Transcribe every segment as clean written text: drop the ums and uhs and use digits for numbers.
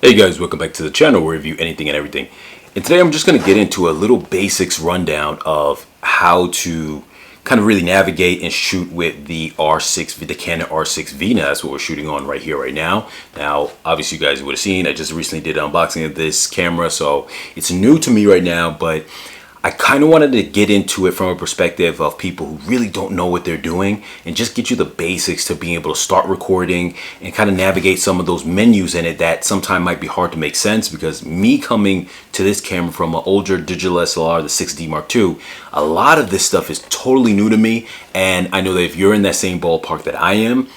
Hey guys, welcome back to the channel where we review anything and everything. And today I'm just going to get into a little basics rundown of how to kind of really navigate and shoot with the R6V, the Canon R6V. Now that's what we're shooting on right here, right now. Now, obviously you guys would have seen, I just recently did an unboxing of this camera, so it's new to me right now, but I kind of wanted to get into it from a perspective of people who really don't know what they're doing and just get you the basics to being able to start recording and kind of navigate some of those menus in it that sometimes might be hard to make sense, because me coming to this camera from an older digital SLR, the 6D Mark II, a lot of this stuff is totally new to me. And I know that if you're in that same ballpark that I am,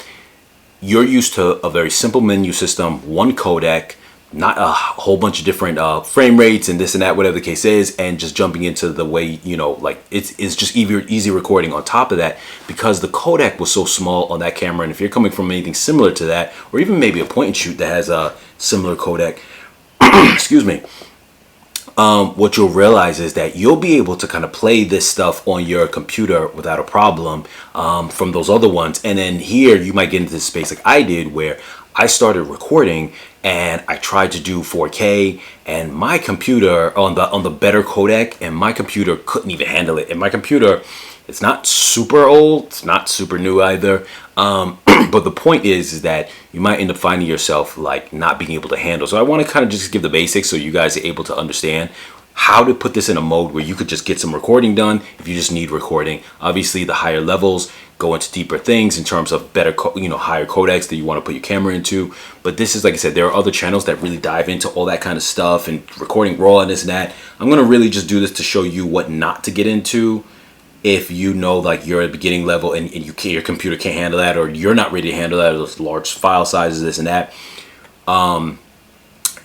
you're used to a very simple menu system, one codec, not a whole bunch of different frame rates and this and that, whatever the case is, and just jumping into the way, you know, like it's just easy recording on top of that, because the codec was so small on that camera. And if you're coming from anything similar to that, or even maybe a point and shoot that has a similar codec, excuse me, what you'll realize is that you'll be able to kind of play this stuff on your computer without a problem from those other ones. And then here you might get into this space like I did, where I started recording and I tried to do 4K, and my computer on the better codec, and my computer couldn't even handle it. And my computer, it's not super old, it's not super new either. But the point is that you might end up finding yourself like not being able to handle. So I want to kind of just give the basics so you guys are able to understand how to put this in a mode where you could just get some recording done if you just need recording. Obviously, the higher levels go into deeper things in terms of better, higher codecs that you want to put your camera into. But this is, like I said, there are other channels that really dive into all that kind of stuff and recording raw and this and that. I'm going to really just do this to show you what not to get into if you know, like, you're at a beginning level and your computer can't handle that, or you're not ready to handle that, or those large file sizes, this and that.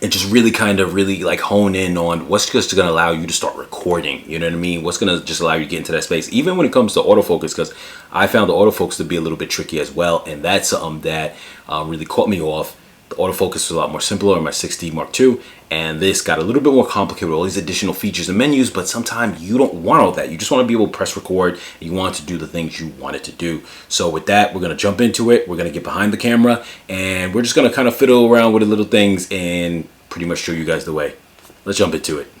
And just really kind of like hone in on what's just going to allow you to start recording. You know what I mean? What's going to just allow you to get into that space, even when it comes to autofocus, because I found the autofocus to be a little bit tricky as well. And that's something that really caught me off. The autofocus was a lot more simpler on my 6D Mark II, and this got a little bit more complicated with all these additional features and menus. But sometimes you don't want all that. You just want to be able to press record, and you want to do the things you want it to do. So with that, we're going to jump into it. We're going to get behind the camera, and we're just going to kind of fiddle around with the little things and pretty much show you guys the way. Let's jump into it.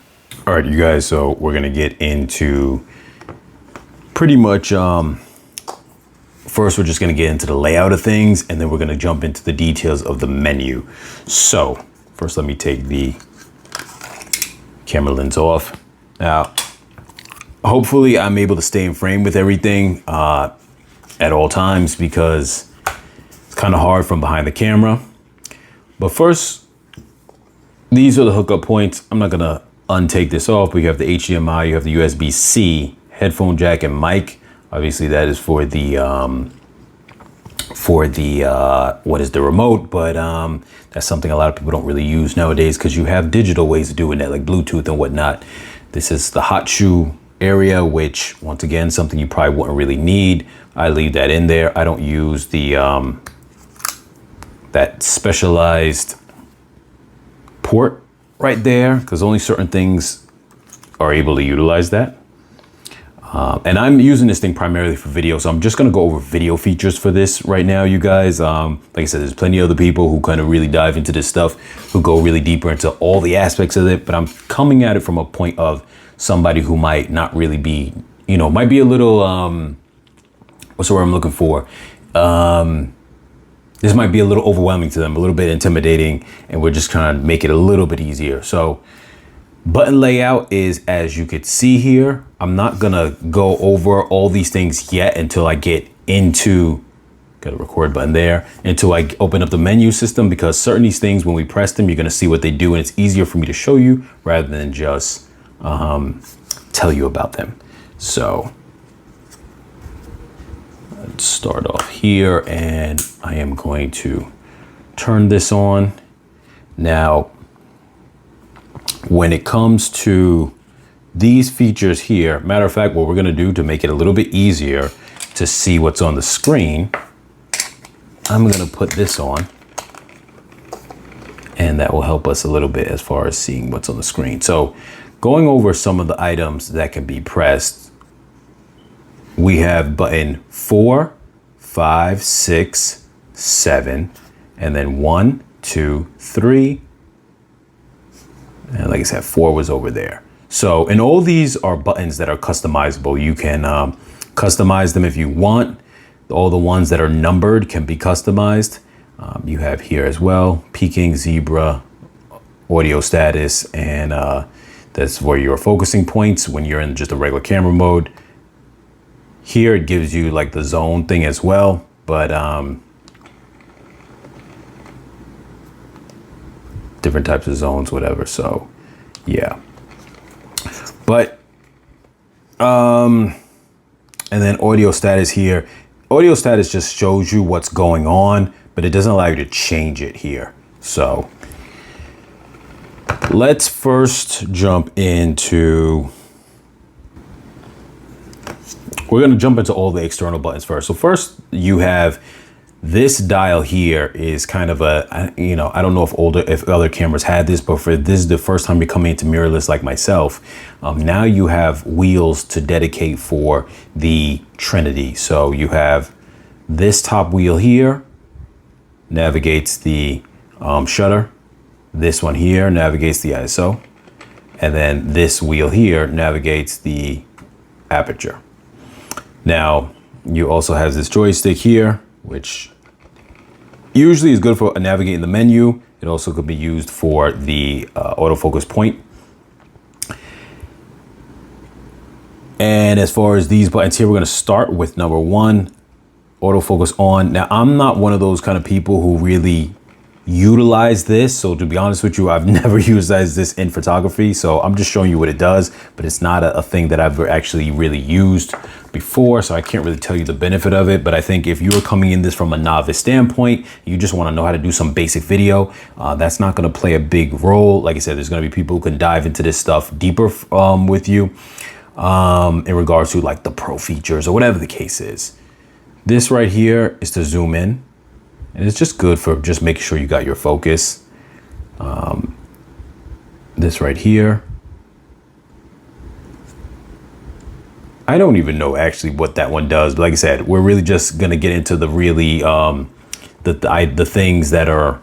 All right, you guys, so we're going to get into pretty much, first we're just going to get into the layout of things, and then we're going to jump into the details of the menu. So first, let me take the camera lens off. Now, hopefully I'm able to stay in frame with everything at all times, because it's kind of hard from behind the camera. But first, these are the hookup points. I'm not gonna untake this off, but you have the HDMI, you have the USB-C, headphone jack, and mic. Obviously that is for the what is the remote, but that's something a lot of people don't really use nowadays, because you have digital ways of doing that, like Bluetooth and whatnot. This is the hot shoe area, which once again, something you probably wouldn't really need. I leave that in there. I don't use the that specialized port right there, because only certain things are able to utilize that. And I'm using this thing primarily for video, so I'm just going to go over video features for this right now, you guys. Like I said, there's plenty of other people who kind of really dive into this stuff, who go really deeper into all the aspects of it, but I'm coming at it from a point of somebody who might not really be, might be a little, what's the word I'm looking for? This might be a little overwhelming to them, a little bit intimidating, and we're just trying to make it a little bit easier. So button layout is, as you could see here, I'm not gonna go over all these things yet until I get into, got a record button there, until I open up the menu system, because certain these things, when we press them, you're gonna see what they do, and it's easier for me to show you rather than just tell you about them. So let's start off here, and I am going to turn this on. Now, when it comes to these features here, matter of fact, what we're going to do to make it a little bit easier to see what's on the screen, I'm going to put this on, and that will help us a little bit as far as seeing what's on the screen. So going over some of the items that can be pressed, we have button 4, 5, 6, 7, and then 1, 2, 3, And like I said, 4 was over there. So, and all these are buttons that are customizable. You can customize them if you want. All the ones that are numbered can be customized. You have here as well, peaking, zebra, audio status, and that's where your focusing points when you're in just a regular camera mode. Here it gives you like the zone thing as well, but different types of zones, whatever. So yeah, but and then audio status here. Audio status just shows you what's going on, but it doesn't allow you to change it here. So let's first jump into, we're going to jump into all the external buttons first. So first you have this dial here is kind of a, you know, I don't know if other cameras had this, but for this is the first time you're coming into mirrorless like myself. Now you have wheels to dedicate for the Trinity. So you have this top wheel here navigates the shutter. This one here navigates the ISO. And then this wheel here navigates the aperture. Now you also have this joystick here, which usually is good for navigating the menu. It also could be used for the autofocus point. And as far as these buttons here, we're going to start with number 1, autofocus on. Now, I'm not one of those kind of people who really utilize this. So to be honest with you, I've never utilized this in photography. So I'm just showing you what it does, but it's not a thing that I've actually really used before. So I can't really tell you the benefit of it. But I think if you're coming in this from a novice standpoint, you just want to know how to do some basic video, that's not going to play a big role. Like I said, there's going to be people who can dive into this stuff deeper with you in regards to like the pro features or whatever the case is. This right here is to zoom in. And it's just good for just making sure you got your focus. This right here. I don't even know actually what that one does. But like I said, we're really just going to get into the really, the things that are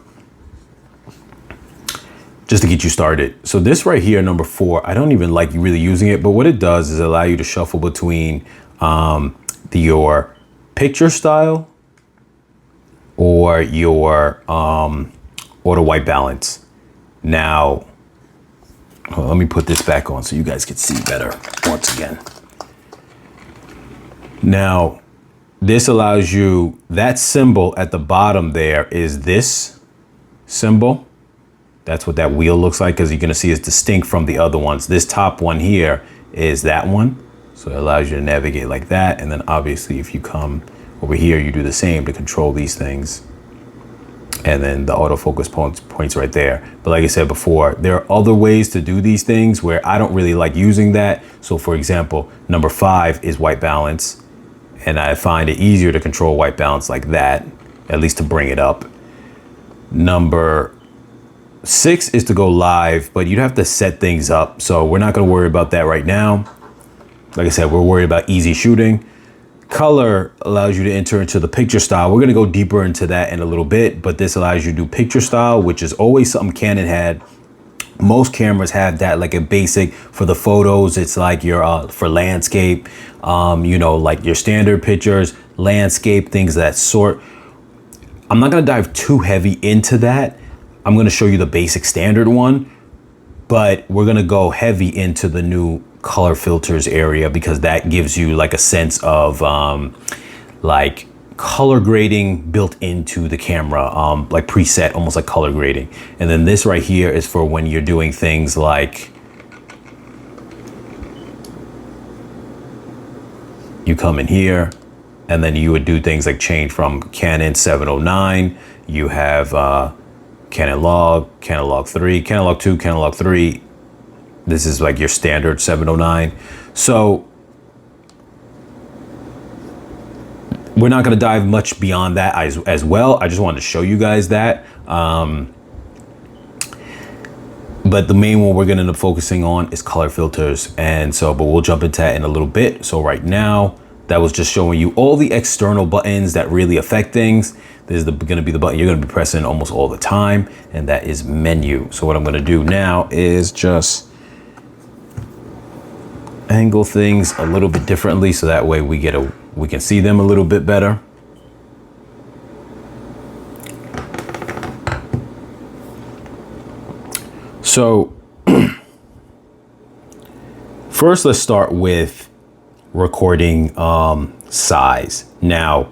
just to get you started. So this right here, number 4, I don't even like really using it. But what it does is allow you to shuffle between your picture style or your auto white balance. Now, let me put this back on so you guys can see better once again. Now, this allows you, that symbol at the bottom there is this symbol. That's what that wheel looks like, because you're gonna see it's distinct from the other ones. This top one here is that one. So it allows you to navigate like that. And then obviously if you come over here, you do the same to control these things. And then the autofocus points right there. But like I said before, there are other ways to do these things where I don't really like using that. So for example, number 5 is white balance. And I find it easier to control white balance like that, at least to bring it up. Number 6 is to go live, but you'd have to set things up. So we're not gonna worry about that right now. Like I said, we're worried about easy shooting. Color allows you to enter into the picture style. We're going to go deeper into that in a little bit, but this allows you to do picture style, which is always something Canon had. Most cameras have that, like a basic for the photos. It's like your for landscape, you know, like your standard pictures, landscape, things of that sort. I'm not going to dive too heavy into that. I'm going to show you the basic standard one, but we're going to go heavy into the new color filters area, because that gives you like a sense of like color grading built into the camera, like preset, almost like color grading. And then this right here is for when you're doing things like you come in here and then you would do things like change from Canon 709. You have Canon Log, Canon Log 3, Canon Log 2, Canon Log 3. This is like your standard 709. So we're not going to dive much beyond that as well. I just wanted to show you guys that. But the main one we're going to end up focusing on is color filters. And so, but we'll jump into that in a little bit. So right now, that was just showing you all the external buttons that really affect things. This is gonna be the button you're gonna be pressing almost all the time, and that is menu. So what I'm gonna do now is just angle things a little bit differently, so that way we can see them a little bit better. So first, let's start with recording size. Now,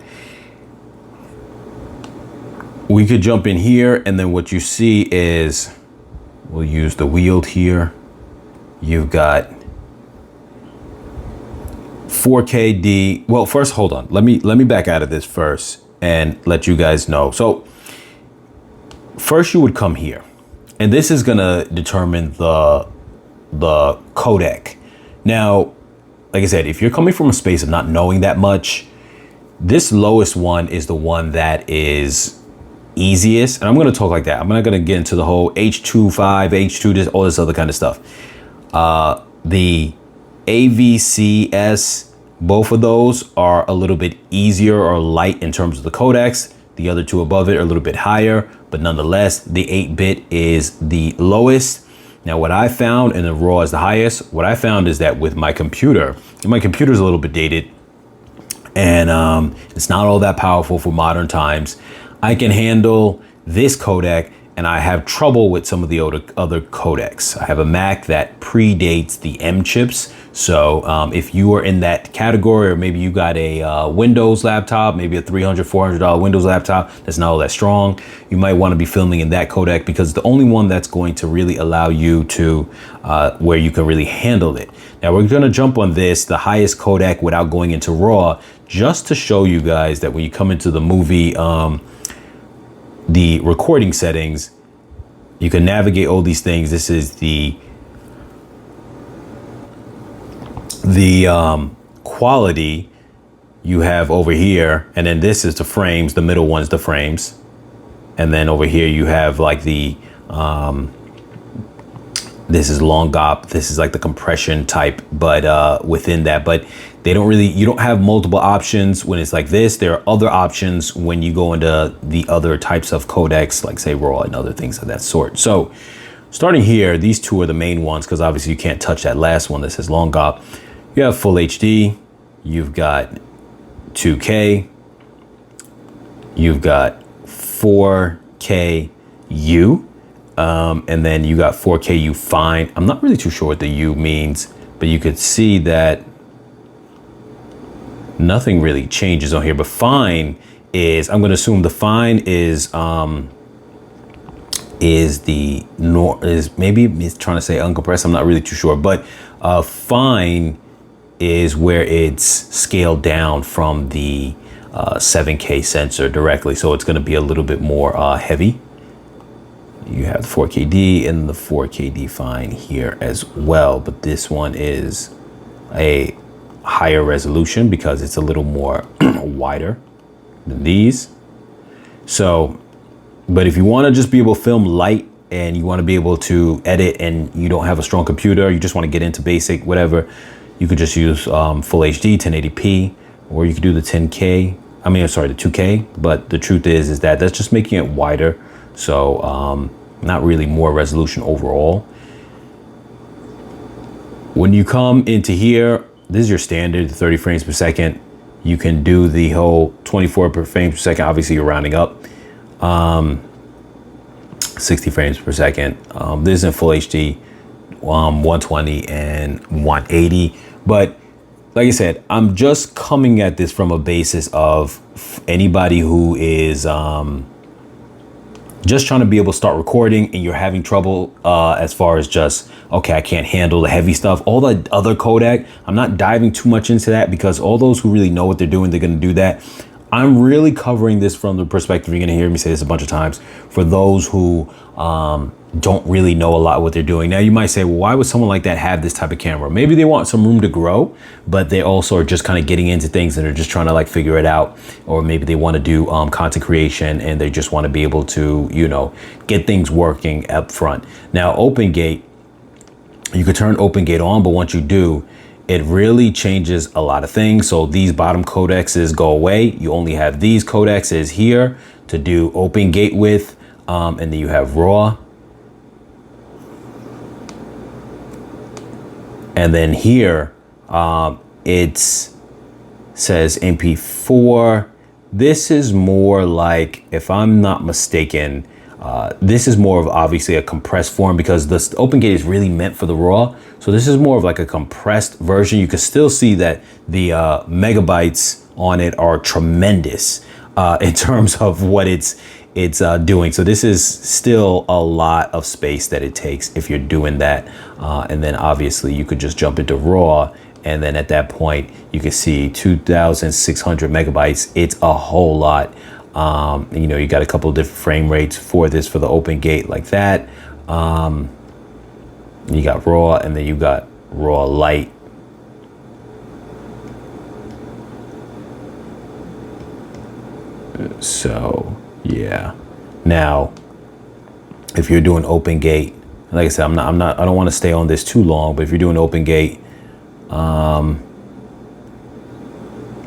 we could jump in here, and then what you see is, we'll use the wheeled here. You've got 4K D. Well, first, hold on. Let me back out of this first and let you guys know. So first you would come here, and this is gonna determine the codec. Now, like I said, if you're coming from a space of not knowing that much, this lowest one is the one that is easiest. And I'm going to talk like that. I'm not going to get into the whole H2.5, H2, this, all this other kind of stuff. The AVCS, both of those are a little bit easier or light in terms of the codecs. The other two above it are a little bit higher, but nonetheless, the 8-bit is the lowest. Now, what I found, and the RAW is the highest, what I found is that with my computer is a little bit dated, and it's not all that powerful for modern times. I can handle this codec, and I have trouble with some of the other codecs. I have a Mac that predates the M chips. So if you are in that category, or maybe you got a Windows laptop, maybe a $300, $400 Windows laptop that's not all that strong, you might want to be filming in that codec, because the only one that's going to really allow you to, where you can really handle it. Now we're going to jump on this, the highest codec, without going into RAW, just to show you guys that when you come into the movie, the recording settings, you can navigate all these things. This is the quality you have over here, and then this is the frames. The middle one's the frames, and then over here you have like the this is long op. This is like the compression type, but within that, but they don't really, you don't have multiple options when it's like this. There are other options when you go into the other types of codecs, like say RAW and other things of that sort. So starting here, these two are the main ones, because obviously you can't touch that last one that says long op. You have full HD, you've got 2K, you've got 4K U, and then you got 4K U fine. I'm not really too sure what the U means, but you could see that nothing really changes on here. But fine is, I'm going to assume the fine is maybe it's trying to say uncompressed. I'm not really too sure, but fine is where it's scaled down from the 7K sensor directly. So it's going to be a little bit more heavy. You have the 4KD and the 4KD fine here as well, but this one is a higher resolution because it's a little more wider than these. So, but if you want to just be able to film light and you want to be able to edit and you don't have a strong computer, you just want to get into basic, whatever, you could just use full HD, 1080p, or you could do the 10K. I mean, sorry, the 2K, but the truth is that that's just making it wider. So not really more resolution overall. When you come into here, this is your standard 30 frames per second. You can do the whole 24 frames per second. Obviously you're rounding up. 60 frames per second. This is in full HD, 120 and 180. But like I said, I'm just coming at this from a basis of anybody who is just trying to be able to start recording and you're having trouble as far as just, okay, I can't handle the heavy stuff. All the other codec, I'm not diving too much into that because all those who really know what they're doing, they're going to do that. I'm really covering this from the perspective, you're going to hear me say this a bunch of times, for those who don't really know a lot what they're doing. Now you might say, well, why would someone like that have this type of camera? Maybe they want some room to grow, but they also are just kind of getting into things and they're just trying to like figure it out. Or maybe they want to do content creation and they just want to be able to, you know, get things working up front. Now, OpenGate, you could turn OpenGate on, but once you do, it really changes a lot of things. So these bottom codecs go away. You only have these codecs here to do open gate with, and then you have RAW. And then here, it says MP4. This is more like, if I'm not mistaken, this is more of obviously a compressed form, because the open gate is really meant for the RAW. So this is more of like a compressed version. You can still see that the megabytes on it are tremendous in terms of what it's doing. So this is still a lot of space that it takes if you're doing that. And then obviously you could just jump into RAW, and then at that point you can see 2,600 megabytes. It's a whole lot. You know, you got a couple of different frame rates for this, for the open gate like that. You got RAW, and then you got RAW light. So yeah. Now, if you're doing open gate, like I said, I don't want to stay on this too long, but if you're doing open gate,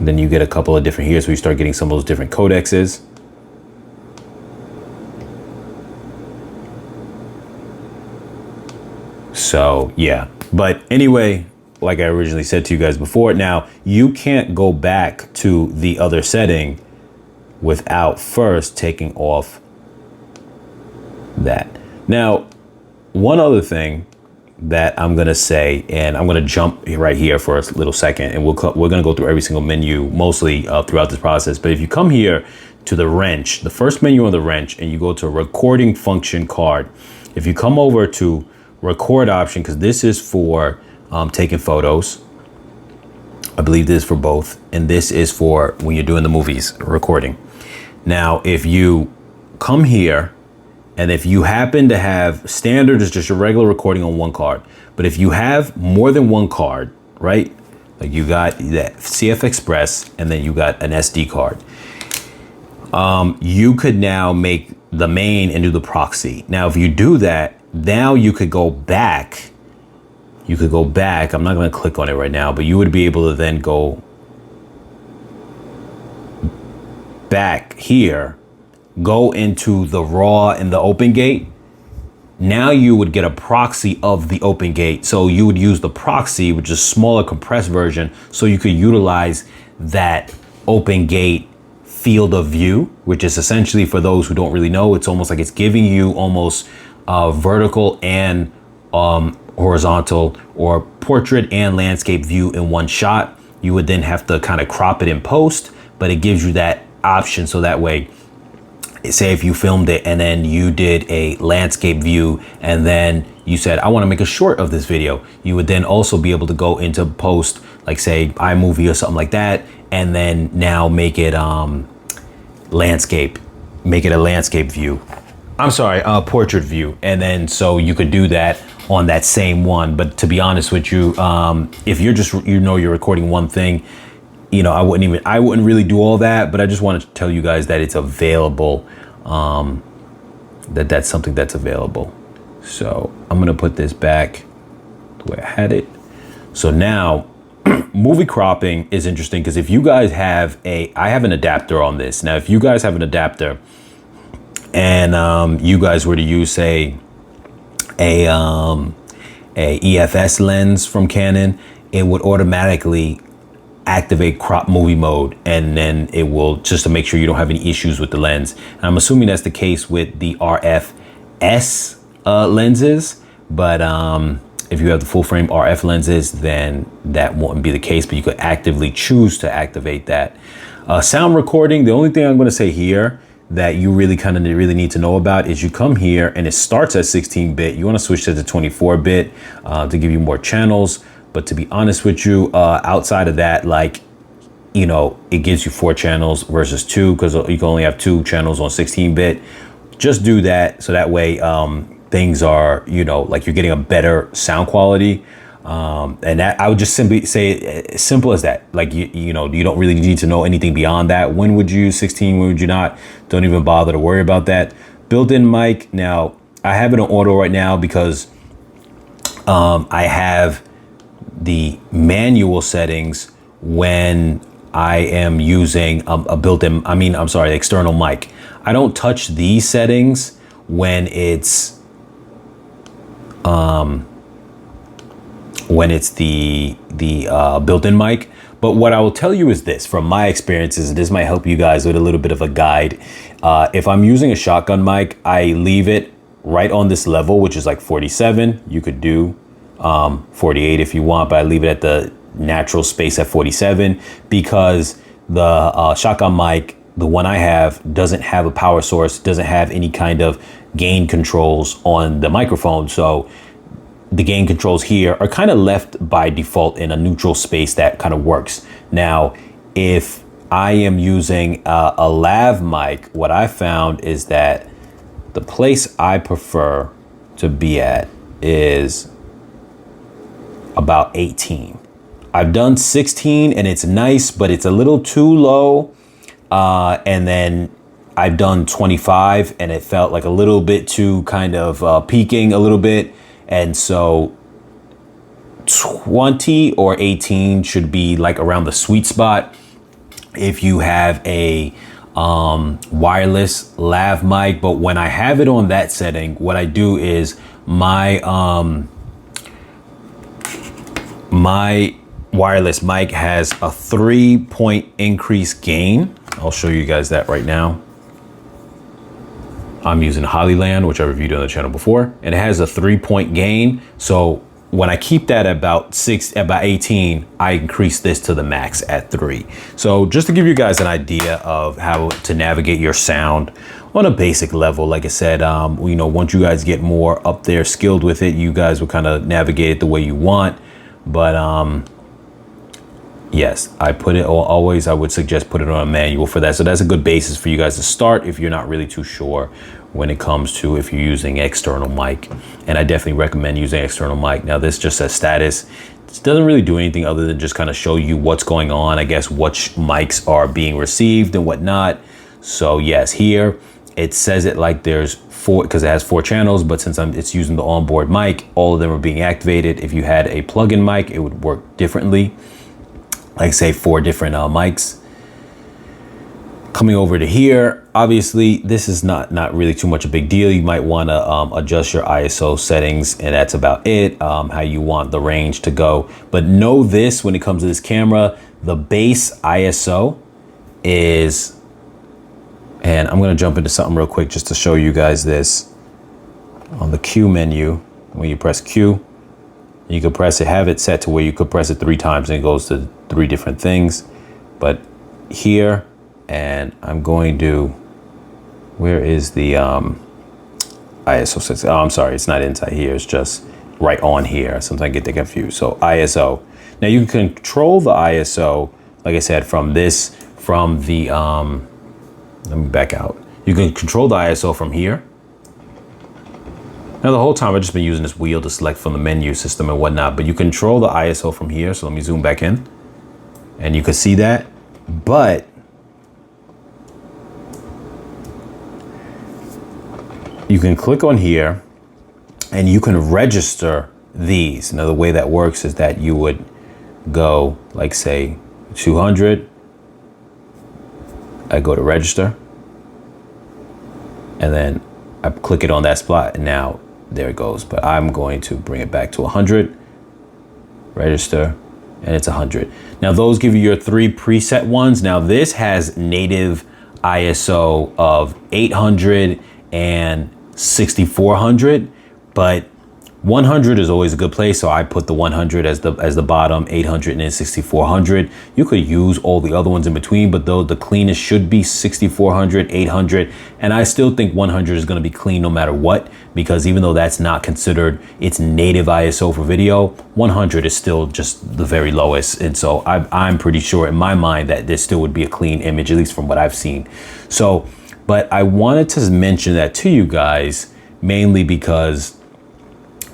then you get a couple of different here. So you start getting some of those different codecs. So yeah, but anyway, like I originally said to you guys before, now you can't go back to the other setting without first taking off that. Now, one other thing that I'm gonna say, and I'm gonna jump right here for a little second, and we're gonna go through every single menu mostly throughout this process. But if you come here to the wrench, the first menu on the wrench, and you go to recording function card, if you come over to record option, because this is for taking photos, I believe this is for both, and this is for when you're doing the movies recording. Now, if you come here, and if you happen to have standard is just your regular recording on one card, but if you have more than one card, right? Like you got that CF Express, and then you got an SD card. You could now make the main and do the proxy. Now, if you do that, now you could go back. You could go back. I'm not going to click on it right now, but you would be able to then go back here, go into the RAW and the open gate. Now you would get a proxy of the open gate. So you would use the proxy, which is a smaller compressed version. So you could utilize that open gate field of view, which is essentially, for those who don't really know, it's almost like it's giving you almost vertical and horizontal, or portrait and landscape view in one shot. You would then have to kind of crop it in post, but it gives you that option. So that way, say if you filmed it and then you did a landscape view, and then you said, I want to make a short of this video, you would then also be able to go into post, like say iMovie or something like that, and then now make it landscape, make it a landscape view. I'm sorry, portrait view. And then so you could do that on that same one. But to be honest with you, if you're just, you're recording one thing, I wouldn't really do all that, but I just wanted to tell you guys that it's available, that's something that's available. So I'm going to put this back the way I had it. So now movie cropping is interesting, because if you guys have I have an adapter on this. Now, if you guys have an adapter and you guys were to use, say, a EFS lens from Canon, it would automatically activate crop movie mode, and then it will, just to make sure you don't have any issues with the lens. And I'm assuming that's the case with the RFS lenses, but if you have the full frame RF lenses, then that won't be the case, but you could actively choose to activate that. Sound recording, the only thing I'm going to say here that you really need to know about is, you come here and it starts at 16-bit. You want to switch to the 24-bit to give you more channels. But to be honest with you, outside of that, it gives you 4 channels versus 2, because you can only have 2 channels on 16-bit. Just do that, so that way things are, like you're getting a better sound quality. And that, I would just simply say, as simple as that. Like, you don't really need to know anything beyond that. When would you use 16? When would you not? Don't even bother to worry about that. Built-in mic. Now, I have it on auto right now because I have the manual settings when I am using a built-in, external mic. I don't touch these settings when it's the built-in mic. But what I will tell you is this, from my experiences, this might help you guys with a little bit of a guide. If I'm using a shotgun mic, I leave it right on this level, which is like 47. You could do 48 if you want, but I leave it at the natural space at 47 because the shotgun mic, the one I have, doesn't have a power source, doesn't have any kind of gain controls on the microphone. So the gain controls here are kind of left by default in a neutral space that kind of works. Now, if I am using a lav mic, what I found is that the place I prefer to be at is about 18. I've done 16 and it's nice, but it's a little too low. And then I've done 25 and it felt like a little bit too kind of peaking a little bit. And so 20 or 18 should be like around the sweet spot. If you have a wireless lav mic, but when I have it on that setting, what I do is my wireless mic has a 3-point increase gain. I'll show you guys that right now. I'm using Hollyland, which I reviewed on the channel before, and it has a 3-point gain. So when I keep that about 18, I increase this to the max at 3. So just to give you guys an idea of how to navigate your sound on a basic level, like I said, once you guys get more up there skilled with it, you guys will kind of navigate it the way you want. But yes, I would suggest put it on a manual for that. So that's a good basis for you guys to start if you're not really too sure when it comes to if you're using external mic. And I definitely recommend using external mic. Now this just says status. It doesn't really do anything other than just kind of show you what's going on, I guess, which mics are being received and whatnot. So yes, here it says it like there's 4, because it has 4 channels, but since it's using the onboard mic, all of them are being activated. If you had a plug-in mic, it would work differently. Like say 4 different mics. Coming over to here, obviously this is not really too much a big deal. You might want to adjust your ISO settings, and that's about it. How you want the range to go. But know this, when it comes to this camera, the base ISO is, and I'm going to jump into something real quick just to show you guys this. On the Q menu, when you press Q, you could press it, have it set to where you could press it 3 times and it goes to 3 different things. But here, and I'm going to, where is the ISO settings? Oh, I'm sorry, it's not inside here, it's just right on here. Sometimes I get confused. So ISO. Now you can control the ISO, like I said, from the, let me back out. You can control the ISO from here. Now the whole time I've just been using this wheel to select from the menu system and whatnot, but you control the ISO from here. So let me zoom back in and you can see that, but you can click on here and you can register these. Now the way that works is that you would go like say 200. I go to register and then I click it on that spot and now there it goes. But I'm going to bring it back to 100, register, and it's 100. Now those give you your 3 preset ones. Now this has native ISO of 800 and 6400, but 100 is always a good place, so I put the 100 as the bottom, 800 and then 6400. You could use all the other ones in between, but though the cleanest should be 6400, 800, and I still think 100 is going to be clean no matter what, because even though that's not considered its native ISO for video, 100 is still just the very lowest, and so I'm pretty sure in my mind that this still would be a clean image, at least from what I've seen. So, but I wanted to mention that to you guys mainly because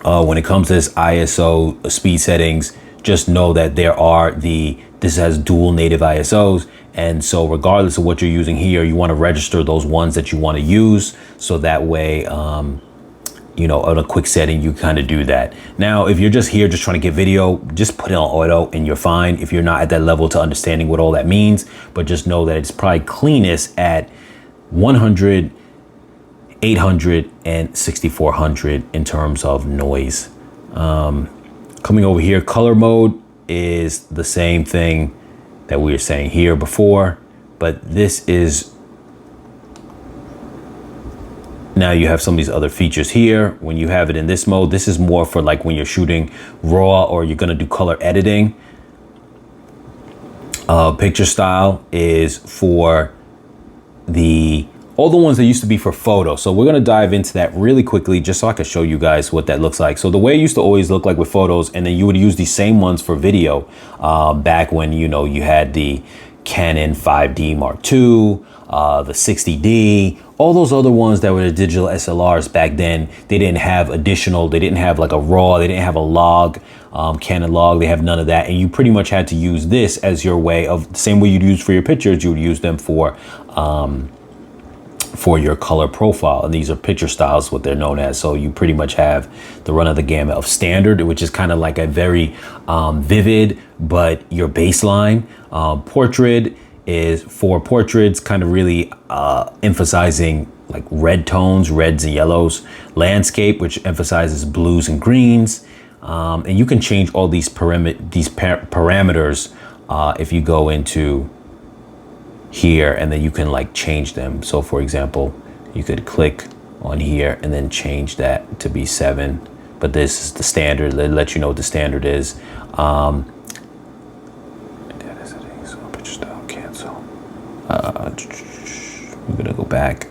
when it comes to this ISO speed settings, just know that this has dual native ISOs. And so regardless of what you're using here, you want to register those ones that you want to use. So that way, you know, on a quick setting, you kind of do that. Now, if you're just here, just trying to get video, just put it on auto and you're fine. If you're not at that level to understanding what all that means, but just know that it's probably cleanest at 100, 800, and 6400 in terms of noise. Coming over here, color mode is the same thing that we were saying here before, but this is, now you have some of these other features here. When you have it in this mode, this is more for like when you're shooting raw or you're gonna do color editing. Picture style is for all the ones that used to be for photo. So we're gonna dive into that really quickly just so I can show you guys what that looks like. So the way it used to always look like with photos, and then you would use these same ones for video back when, you know, you had the Canon 5D Mark II, the 60D, all those other ones that were the digital SLRs back then. They didn't have they didn't have like a RAW, they didn't have a log, Canon log, they have none of that. And you pretty much had to use this as your way of, the same way you'd use for your pictures, you would use them for your color profile. And these are picture styles, what they're known as. So you pretty much have the run of the gamut of standard, which is kind of like a very vivid, but your baseline. Portrait is for portraits, kind of really emphasizing like red tones, reds and yellows. Landscape, which emphasizes blues and greens. And you can change all these parameters if you go into here, and then you can like change them. So for example, you could click on here and then change that to be 7, but this is the standard. It lets you know what the standard is. Data settings, picture style, cancel. We're gonna go back.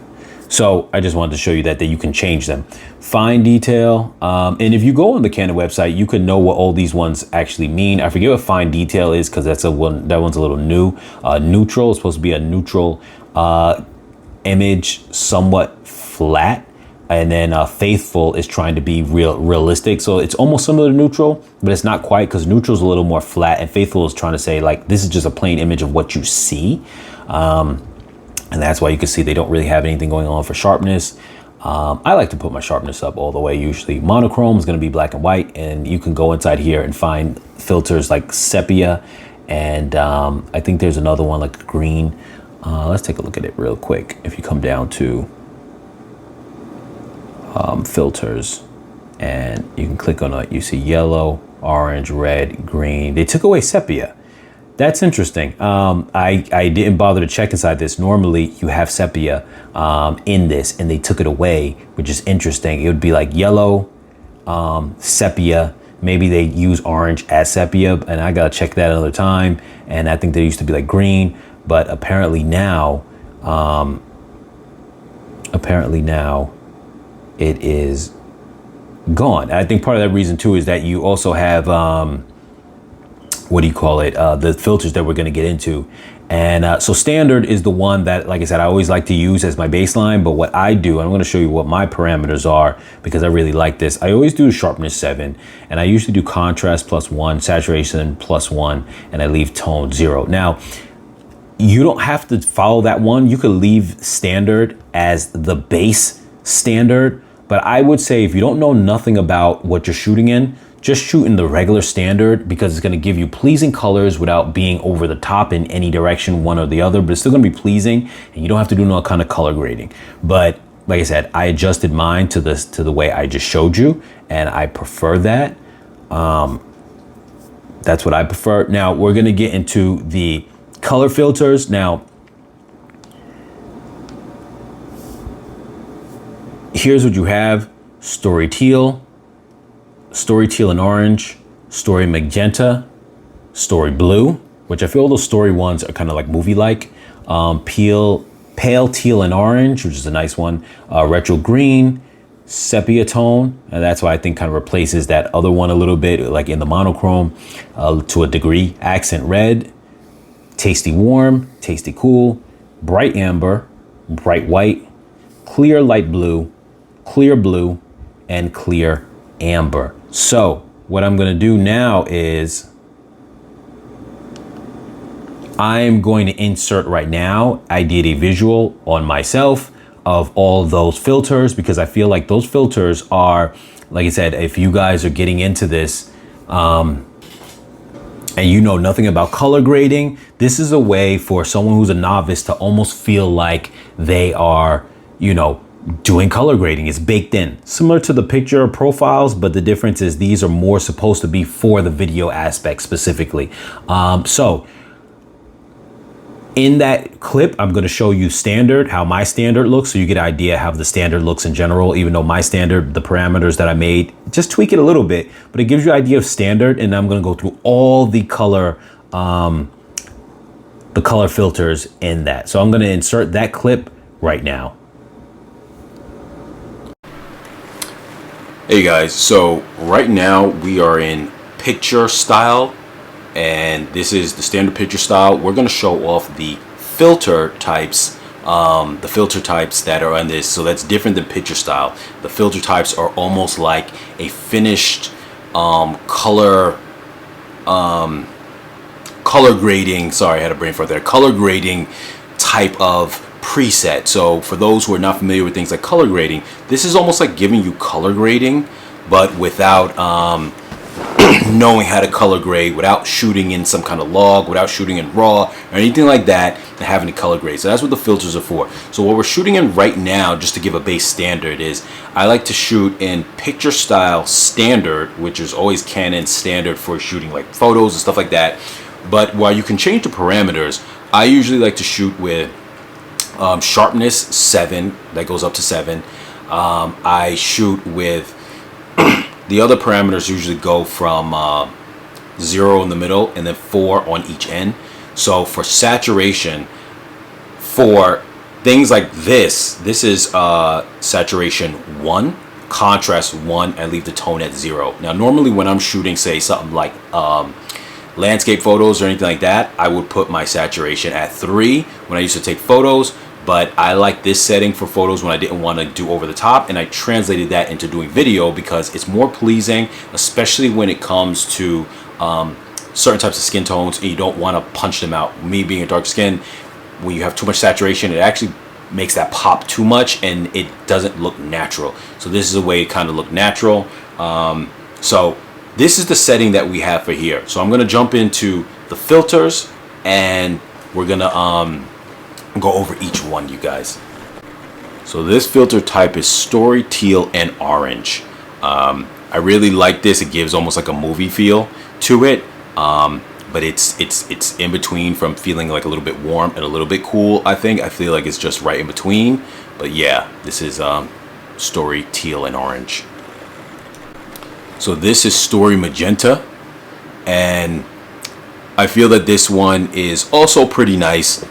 So I just wanted to show you that you can change them. Fine detail, and if you go on the Canon website, you can know what all these ones actually mean. I forget what fine detail is because that one's a little new. Neutral is supposed to be a neutral image, somewhat flat, and then faithful is trying to be realistic. So it's almost similar to neutral, but it's not quite, because neutral is a little more flat, and faithful is trying to say like this is just a plain image of what you see. And that's why you can see they don't really have anything going on for sharpness. I like to put my sharpness up all the way. Usually monochrome is going to be black and white, and you can go inside here and find filters like sepia, and I think there's another one like green. Let's take a look at it real quick. If you come down to filters, and you can click on it, you see yellow, orange, red, green. They took away sepia. That's interesting. I didn't bother to check inside this. Normally you have sepia in this, and they took it away, which is interesting. It would be like yellow, sepia. Maybe they use orange as sepia, and I gotta check that another time. And I think there used to be like green, but apparently now it is gone. I think part of that reason too is that you also have the filters that we're going to get into. And so standard is the one that, like I said, I always like to use as my baseline. But what I do, and I'm going to show you what my parameters are because I really like this. I always do sharpness 7, and I usually do contrast +1, saturation +1, and I leave tone 0. Now, you don't have to follow that one. You could leave standard as the base standard. But I would say if you don't know nothing about what you're shooting in, just shoot in the regular standard, because it's going to give you pleasing colors without being over the top in any direction, one or the other, but it's still going to be pleasing, and you don't have to do no kind of color grading. But like I said, I adjusted mine to the way I just showed you, and I prefer that. That's what I prefer. Now we're going to get into the color filters. Now, here's what you have: story teal and orange, story magenta, story blue, which I feel those story ones are kind of like movie-like. Pale teal and orange, which is a nice one. Retro green, sepia tone, and that's why I think kind of replaces that other one a little bit, like in the monochrome to a degree. Accent red, tasty warm, tasty cool, bright amber, bright white, clear light blue, clear blue, and clear amber. So what I'm going to do now is I'm going to insert right now. I did a visual on myself of all those filters, because I feel like those filters are, like I said, if you guys are getting into this, and you know nothing about color grading, this is a way for someone who's a novice to almost feel like they are, you know, doing color grading. It's baked in, similar to the picture profiles, but the difference is these are more supposed to be for the video aspect specifically. So in that clip, I'm going to show you standard, how my standard looks, so you get an idea how the standard looks in general. Even though my standard, the parameters that I made, just tweak it a little bit, but it gives you an idea of standard. And I'm going to go through all the color filters in that. So I'm going to insert that clip right now. Hey guys, so right now we are in picture style, and this is the standard picture style. We're going to show off the filter types, that are on this. So that's different than picture style. The filter types are almost like a finished color grading. Sorry, I had a brain fart there. Color grading type of preset. So for those who are not familiar with things like color grading, this is almost like giving you color grading, but without knowing how to color grade, without shooting in some kind of log, without shooting in RAW or anything like that, and having to color grade. So that's what the filters are for. So what we're shooting in right now, just to give a base standard, is I like to shoot in picture style standard, which is always Canon standard for shooting like photos and stuff like that. But while you can change the parameters, I usually like to shoot with sharpness 7, that goes up to 7. I shoot with the other parameters usually go from 0 in the middle and then 4 on each end. So for saturation, for things like this is saturation 1, contrast 1, and leave the tone at 0. Now normally when I'm shooting, say something like landscape photos or anything like that, I would put my saturation at 3 when I used to take photos. But I like this setting for photos when I didn't want to do over the top, and I translated that into doing video because it's more pleasing, especially when it comes to certain types of skin tones and you don't want to punch them out. Me being a dark skin, when you have too much saturation, it actually makes that pop too much and it doesn't look natural. So this is a way to kind of look natural. So this is the setting that we have for here. So I'm going to jump into the filters and we're going to go over each one, you guys. So this filter type is story, teal, and orange. I really like this. It gives almost like a movie feel to it, but it's in between from feeling like a little bit warm and a little bit cool. I feel like it's just right in between. But yeah, this is story, teal, and orange. So this is story magenta, and I feel that this one is also pretty nice.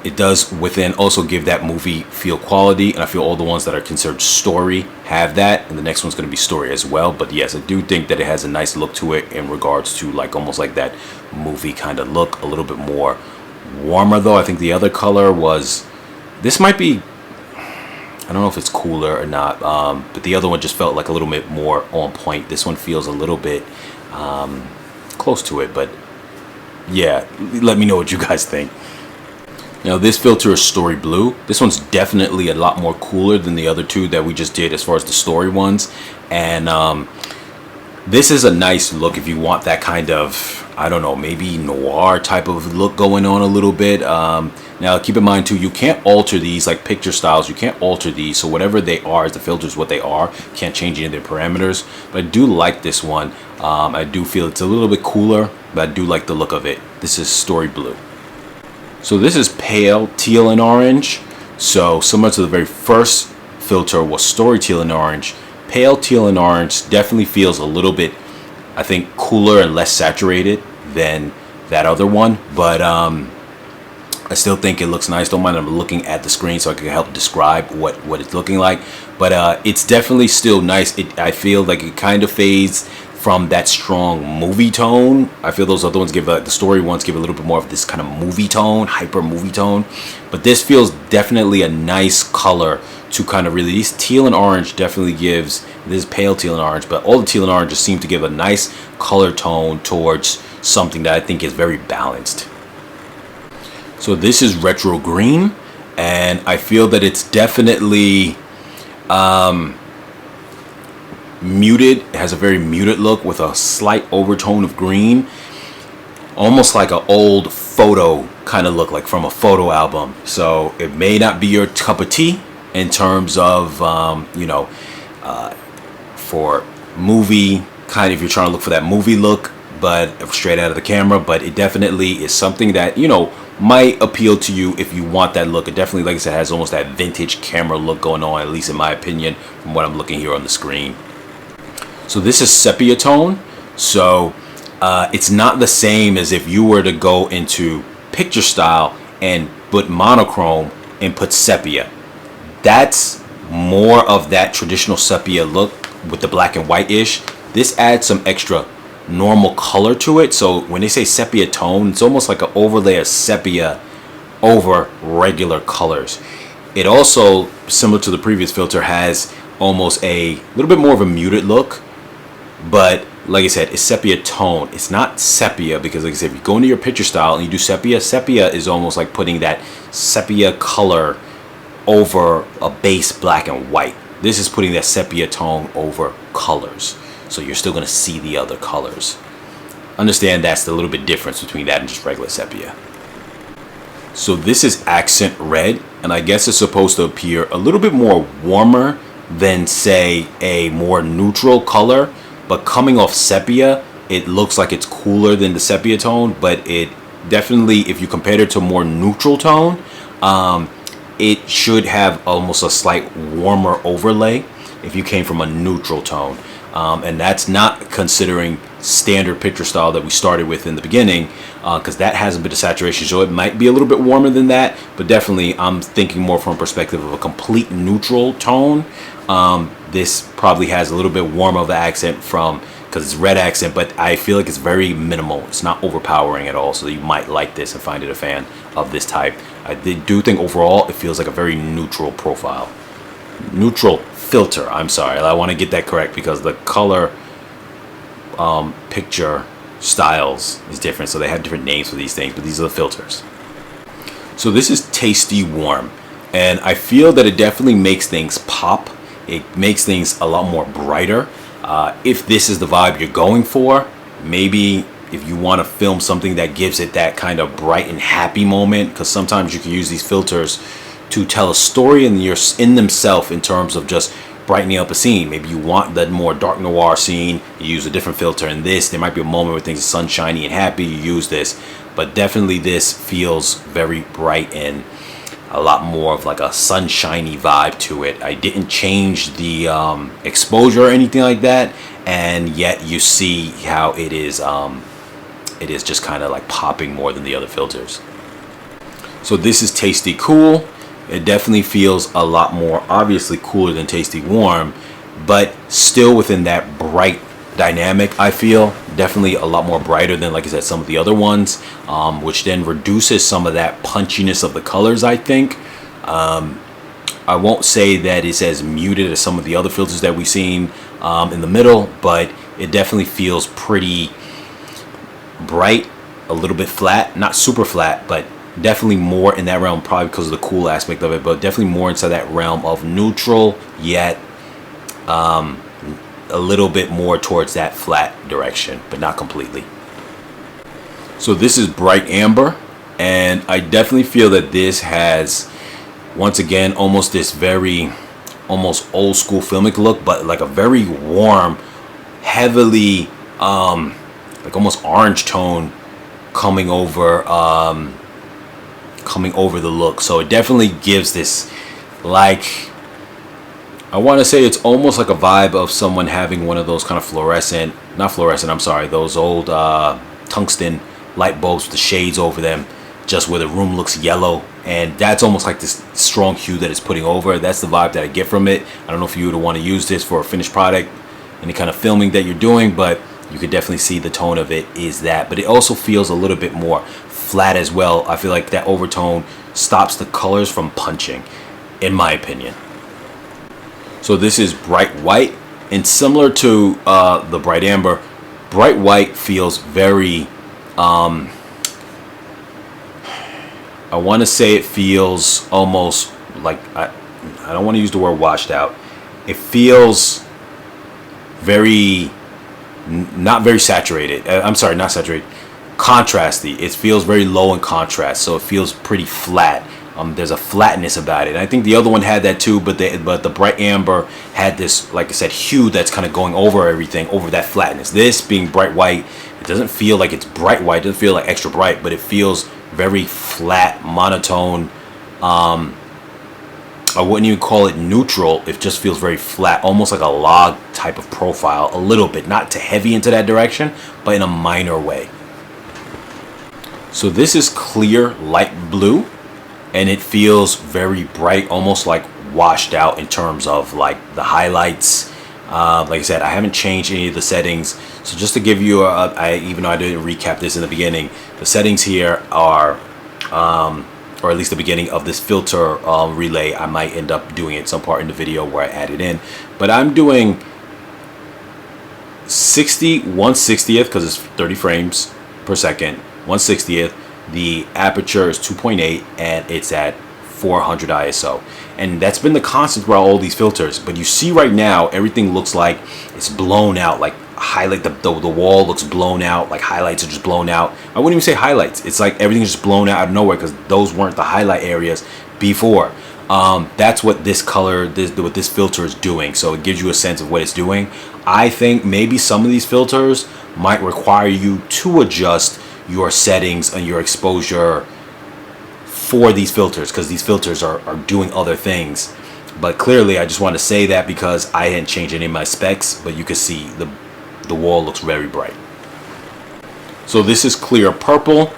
It does within also give that movie feel quality, and I feel all the ones that are considered story have that, and the next one's going to be story as well. But yes, I do think that it has a nice look to it in regards to like almost like that movie kind of look, a little bit more warmer though. I think the other color was, this might be, I don't know if it's cooler or not, but the other one just felt like a little bit more on point. This one feels a little bit close to it, but yeah, let me know what you guys think. Now this filter is story blue. This one's definitely a lot more cooler than the other two that we just did as far as the story ones. And this is a nice look if you want that kind of, I don't know, maybe noir type of look going on a little bit. Now keep in mind too, you can't alter these like picture styles. You can't alter these. So whatever they are, as the filters what they are, can't change any of their parameters. But I do like this one. I do feel it's a little bit cooler, but I do like the look of it. This is story blue. So this is pale teal and orange. So similar to the very first filter was story teal and orange. Pale teal and orange definitely feels a little bit, I think, cooler and less saturated than that other one. But I still think it looks nice. Don't mind I'm looking at the screen so I can help describe what it's looking like. But it's definitely still nice. I feel like it kind of fades from that strong movie tone. I feel those other ones give, the story ones give a little bit more of this kind of movie tone, hyper movie tone. But this feels definitely a nice color to kind of really, these teal and orange definitely gives, this is pale teal and orange, but all the teal and orange just seem to give a nice color tone towards something that I think is very balanced. So this is retro green, and I feel that it's definitely muted. It has a very muted look with a slight overtone of green, almost like an old photo kind of look, like from a photo album. So it may not be your cup of tea in terms of for movie kind of, if you're trying to look for that movie look, but straight out of the camera. But it definitely is something that might appeal to you if you want that look. It definitely, like I said, has almost that vintage camera look going on, at least in my opinion, from what I'm looking here on the screen. So this is sepia tone. So it's not the same as if you were to go into picture style and put monochrome and put sepia. That's more of that traditional sepia look with the black and white-ish. This adds some extra normal color to it. So when they say sepia tone, it's almost like an overlay of sepia over regular colors. It also, similar to the previous filter, has almost a little bit more of a muted look, but like I said, it's sepia tone. It's not sepia, because like I said, if you go into your picture style and you do sepia, sepia is almost like putting that sepia color over a base black and white. This is putting that sepia tone over colors, so you're still going to see the other colors. Understand that's the little bit difference between that and just regular sepia. So this is accent red, and I guess it's supposed to appear a little bit more warmer than, say, a more neutral color. But coming off sepia, it looks like it's cooler than the sepia tone. But it definitely, if you compare it to a more neutral tone, it should have almost a slight warmer overlay if you came from a neutral tone. And that's not considering standard picture style that we started with in the beginning, because that has a bit of saturation, so it might be a little bit warmer than that. But definitely I'm thinking more from a perspective of a complete neutral tone. This probably has a little bit warmer of an accent because it's red accent, but I feel like it's very minimal. It's not overpowering at all, so you might like this and find it a fan of this type. I do think overall it feels like a very neutral profile. Neutral filter, I'm sorry, I want to get that correct, because the color picture styles is different, so they have different names for these things, but these are the filters. So this is Tasty Warm, and I feel that it definitely makes things pop. It makes things a lot more brighter. If this is the vibe you're going for, maybe if you want to film something that gives it that kind of bright and happy moment, because sometimes you can use these filters to tell a story in themselves in terms of just brightening up a scene. Maybe you want that more dark noir scene, you use a different filter. In this, there might be a moment where things are sunshiny and happy, you use this. But definitely this feels very bright and a lot more of like a sunshiny vibe to it. I didn't change the exposure or anything like that, and yet you see how it is just kind of like popping more than the other filters. So this is Tasty Cool. It definitely feels a lot more obviously cooler than Tasty Warm, but still within that bright dynamic. I feel definitely a lot more brighter than, like I said, some of the other ones, which then reduces some of that punchiness of the colors, I think. I won't say that it's as muted as some of the other filters that we've seen in the middle, but it definitely feels pretty bright, a little bit flat, not super flat, but definitely more in that realm, probably because of the cool aspect of it, but definitely more inside that realm of neutral, yet a little bit more towards that flat direction, but not completely. So this is Bright Amber, and I definitely feel that this has, once again, almost this very almost old school filmic look, but like a very warm, heavily like almost orange tone coming over the look. So it definitely gives this, like, I want to say it's almost like a vibe of someone having one of those kind of fluorescent, not fluorescent, I'm sorry, those old tungsten light bulbs with the shades over them, just where the room looks yellow, and that's almost like this strong hue that it's putting over. That's the vibe that I get from it. I don't know if you would want to use this for a finished product, any kind of filming that you're doing, but you could definitely see the tone of it is that. But it also feels a little bit more flat as well. I feel like that overtone stops the colors from punching, in my opinion. So this is Bright White, and similar to the Bright Amber, Bright White feels very I want to say it feels almost like, I don't want to use the word washed out. It feels very, not very saturated. I'm sorry, not saturated. Contrasty. It feels very low in contrast, so it feels pretty flat. There's a flatness about it. And I think the other one had that too, but the bright amber had this, like I said, hue that's kind of going over everything, over that flatness. This being bright white, it doesn't feel like it's bright white. It doesn't feel like extra bright, but it feels very flat, monotone. I wouldn't even call it neutral. It just feels very flat, almost like a log type of profile, a little bit, not too heavy into that direction, but in a minor way. So this is clear light blue, and it feels very bright, almost like washed out in terms of like the highlights. Like I said, I haven't changed any of the settings. So just to give you even though I didn't recap this in the beginning, the settings here are, or at least the beginning of this filter relay, I might end up doing it some part in the video where I add it in. But I'm doing 1/60th because it's 30 frames per second. 1/60th. The aperture is 2.8 and it's at 400 ISO. And that's been the constant throughout all these filters. But you see right now, everything looks like it's blown out, like highlight, the wall looks blown out, like highlights are just blown out. I wouldn't even say highlights. It's like everything's just blown out of nowhere because those weren't the highlight areas before. That's what this color, what this filter is doing. So it gives you a sense of what it's doing. I think maybe some of these filters might require you to adjust your settings and your exposure for these filters, because these filters are doing other things. But clearly I just want to say that because I hadn't changed any of my specs, but you can see the wall looks very bright. So this is clear purple,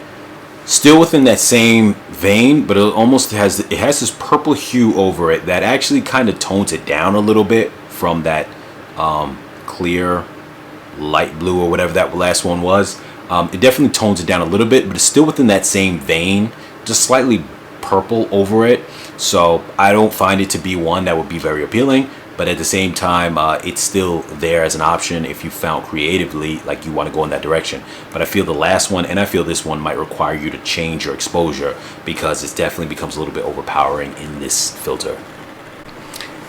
still within that same vein, but it almost has this purple hue over it that actually kind of tones it down a little bit from that clear light blue or whatever that last one was. It definitely tones it down a little bit, but it's still within that same vein, just slightly purple over it. So I don't find it to be one that would be very appealing, but at the same time, it's still there as an option if you found creatively like you want to go in that direction. But I feel the last one and I feel this one might require you to change your exposure because it definitely becomes a little bit overpowering in this filter.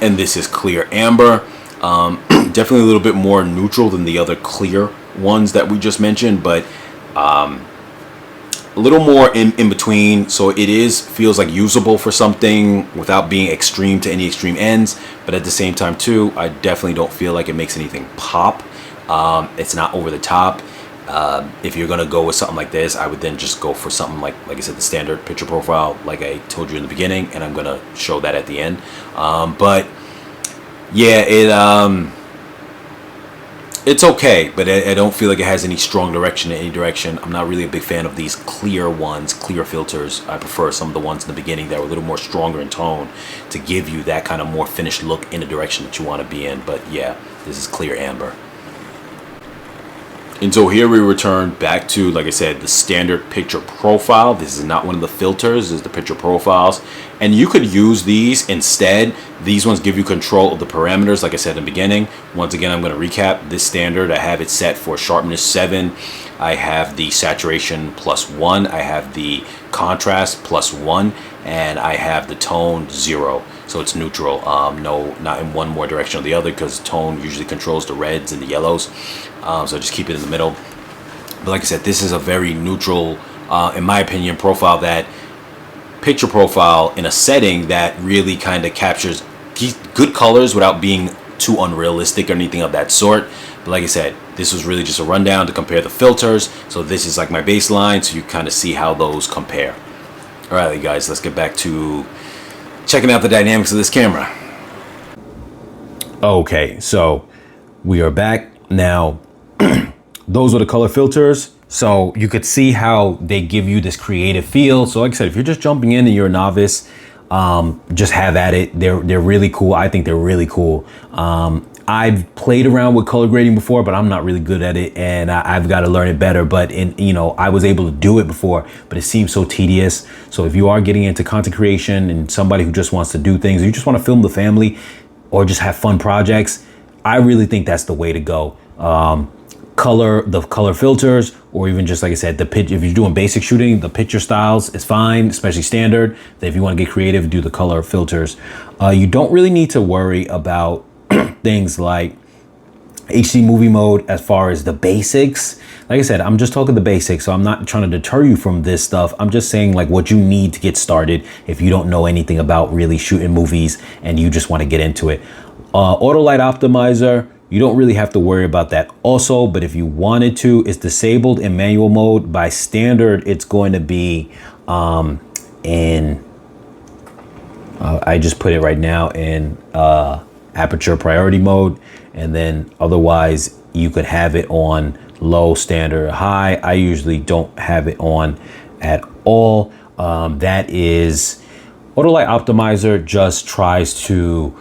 And this is clear amber. Definitely a little bit more neutral than the other clear ones that we just mentioned, but a little more in between. So it feels like usable for something without being extreme to any extreme ends, but at the same time too, I definitely don't feel like it makes anything pop. It's not over the top. If you're gonna go with something like this, I would then just go for something like I said, the standard picture profile, like I told you in the beginning, and I'm gonna show that at the end. But yeah, it's okay, but I don't feel like it has any strong direction in any direction. I'm not really a big fan of these clear ones, clear filters. I prefer some of the ones in the beginning that were a little more stronger in tone to give you that kind of more finished look in the direction that you want to be in. But yeah, this is clear amber. And so here we return back to, like I said, the standard picture profile. This is not one of the filters, this is the picture profiles. And you could use these instead. These ones give you control of the parameters, like I said in the beginning. Once again, I'm going to recap this standard. I have it set for sharpness 7. I have the saturation +1. I have the contrast +1. And I have the tone 0. So it's neutral. No, not in one more direction or the other, because tone usually controls the reds and the yellows. So just keep it in the middle. But like I said, this is a very neutral, in my opinion, profile, that picture profile in a setting that really kind of captures good colors without being too unrealistic or anything of that sort. But like I said, this was really just a rundown to compare the filters. So this is like my baseline, so you kind of see how those compare. All right, guys, let's get back to checking out the dynamics of this camera. Okay, so we are back now. Those are the color filters. So you could see how they give you this creative feel. So like I said, if you're just jumping in and you're a novice, just have at it. They're really cool. I think they're really cool. I've played around with color grading before, but I'm not really good at it, and I've got to learn it better. But I was able to do it before, but it seems so tedious. So if you are getting into content creation and somebody who just wants to do things, or you just want to film the family or just have fun projects, I really think that's the way to go. the color filters, or even just like I said, the pitch. If you're doing basic shooting, the picture styles is fine, especially standard. Then if you want to get creative, do the color filters. You don't really need to worry about things like HD movie mode as far as the basics. Like I said, I'm just talking the basics, so I'm not trying to deter you from this stuff. I'm just saying like what you need to get started if you don't know anything about really shooting movies and you just want to get into it. Auto light optimizer, you don't really have to worry about that also, but if you wanted to, it's disabled in manual mode. By standard, it's going to be in, I just put it right now in aperture priority mode, and then otherwise you could have it on low, standard, or high. I usually don't have it on at all. That is, auto light optimizer just tries to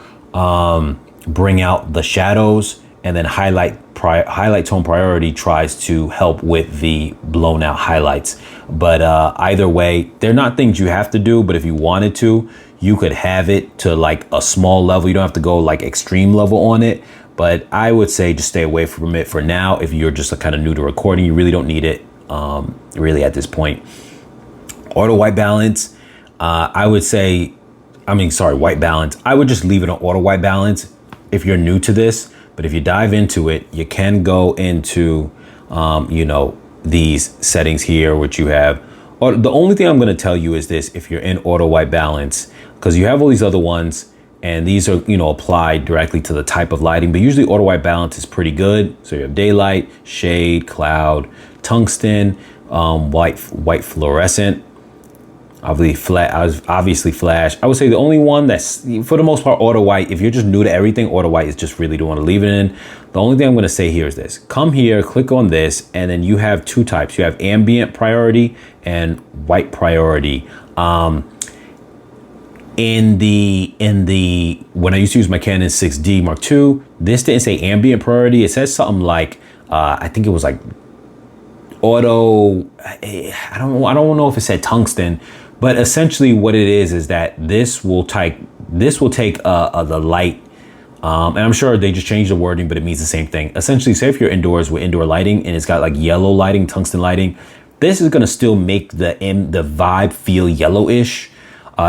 bring out the shadows, and then highlight tone priority tries to help with the blown out highlights. But either way, they're not things you have to do, but if you wanted to, you could have it to like a small level. You don't have to go like extreme level on it, but I would say just stay away from it for now. If you're just kind of new to recording, you really don't need it really at this point. Auto white balance, I would say, white balance. I would just leave it on auto white balance if you're new to this. But if you dive into it, you can go into, these settings here, which you have. Or the only thing I'm going to tell you is this: if you're in auto white balance, because you have all these other ones, and these are, applied directly to the type of lighting, but usually auto white balance is pretty good. So you have daylight, shade, cloud, tungsten, white fluorescent, obviously flash. I would say the only one that's, for the most part, auto white. If you're just new to everything, auto white is just really don't want to leave it in. The only thing I'm going to say here is this: come here, click on this, and then you have two types. You have ambient priority and white priority. In the when I used to use my Canon 6D Mark II, this didn't say ambient priority. It says something like I think it was like auto. I don't know if it said tungsten, but essentially what it is that this will take the light. And I'm sure they just changed the wording, but it means the same thing. Essentially, say if you're indoors with indoor lighting and it's got like yellow lighting, tungsten lighting, this is gonna still make the vibe feel yellowish.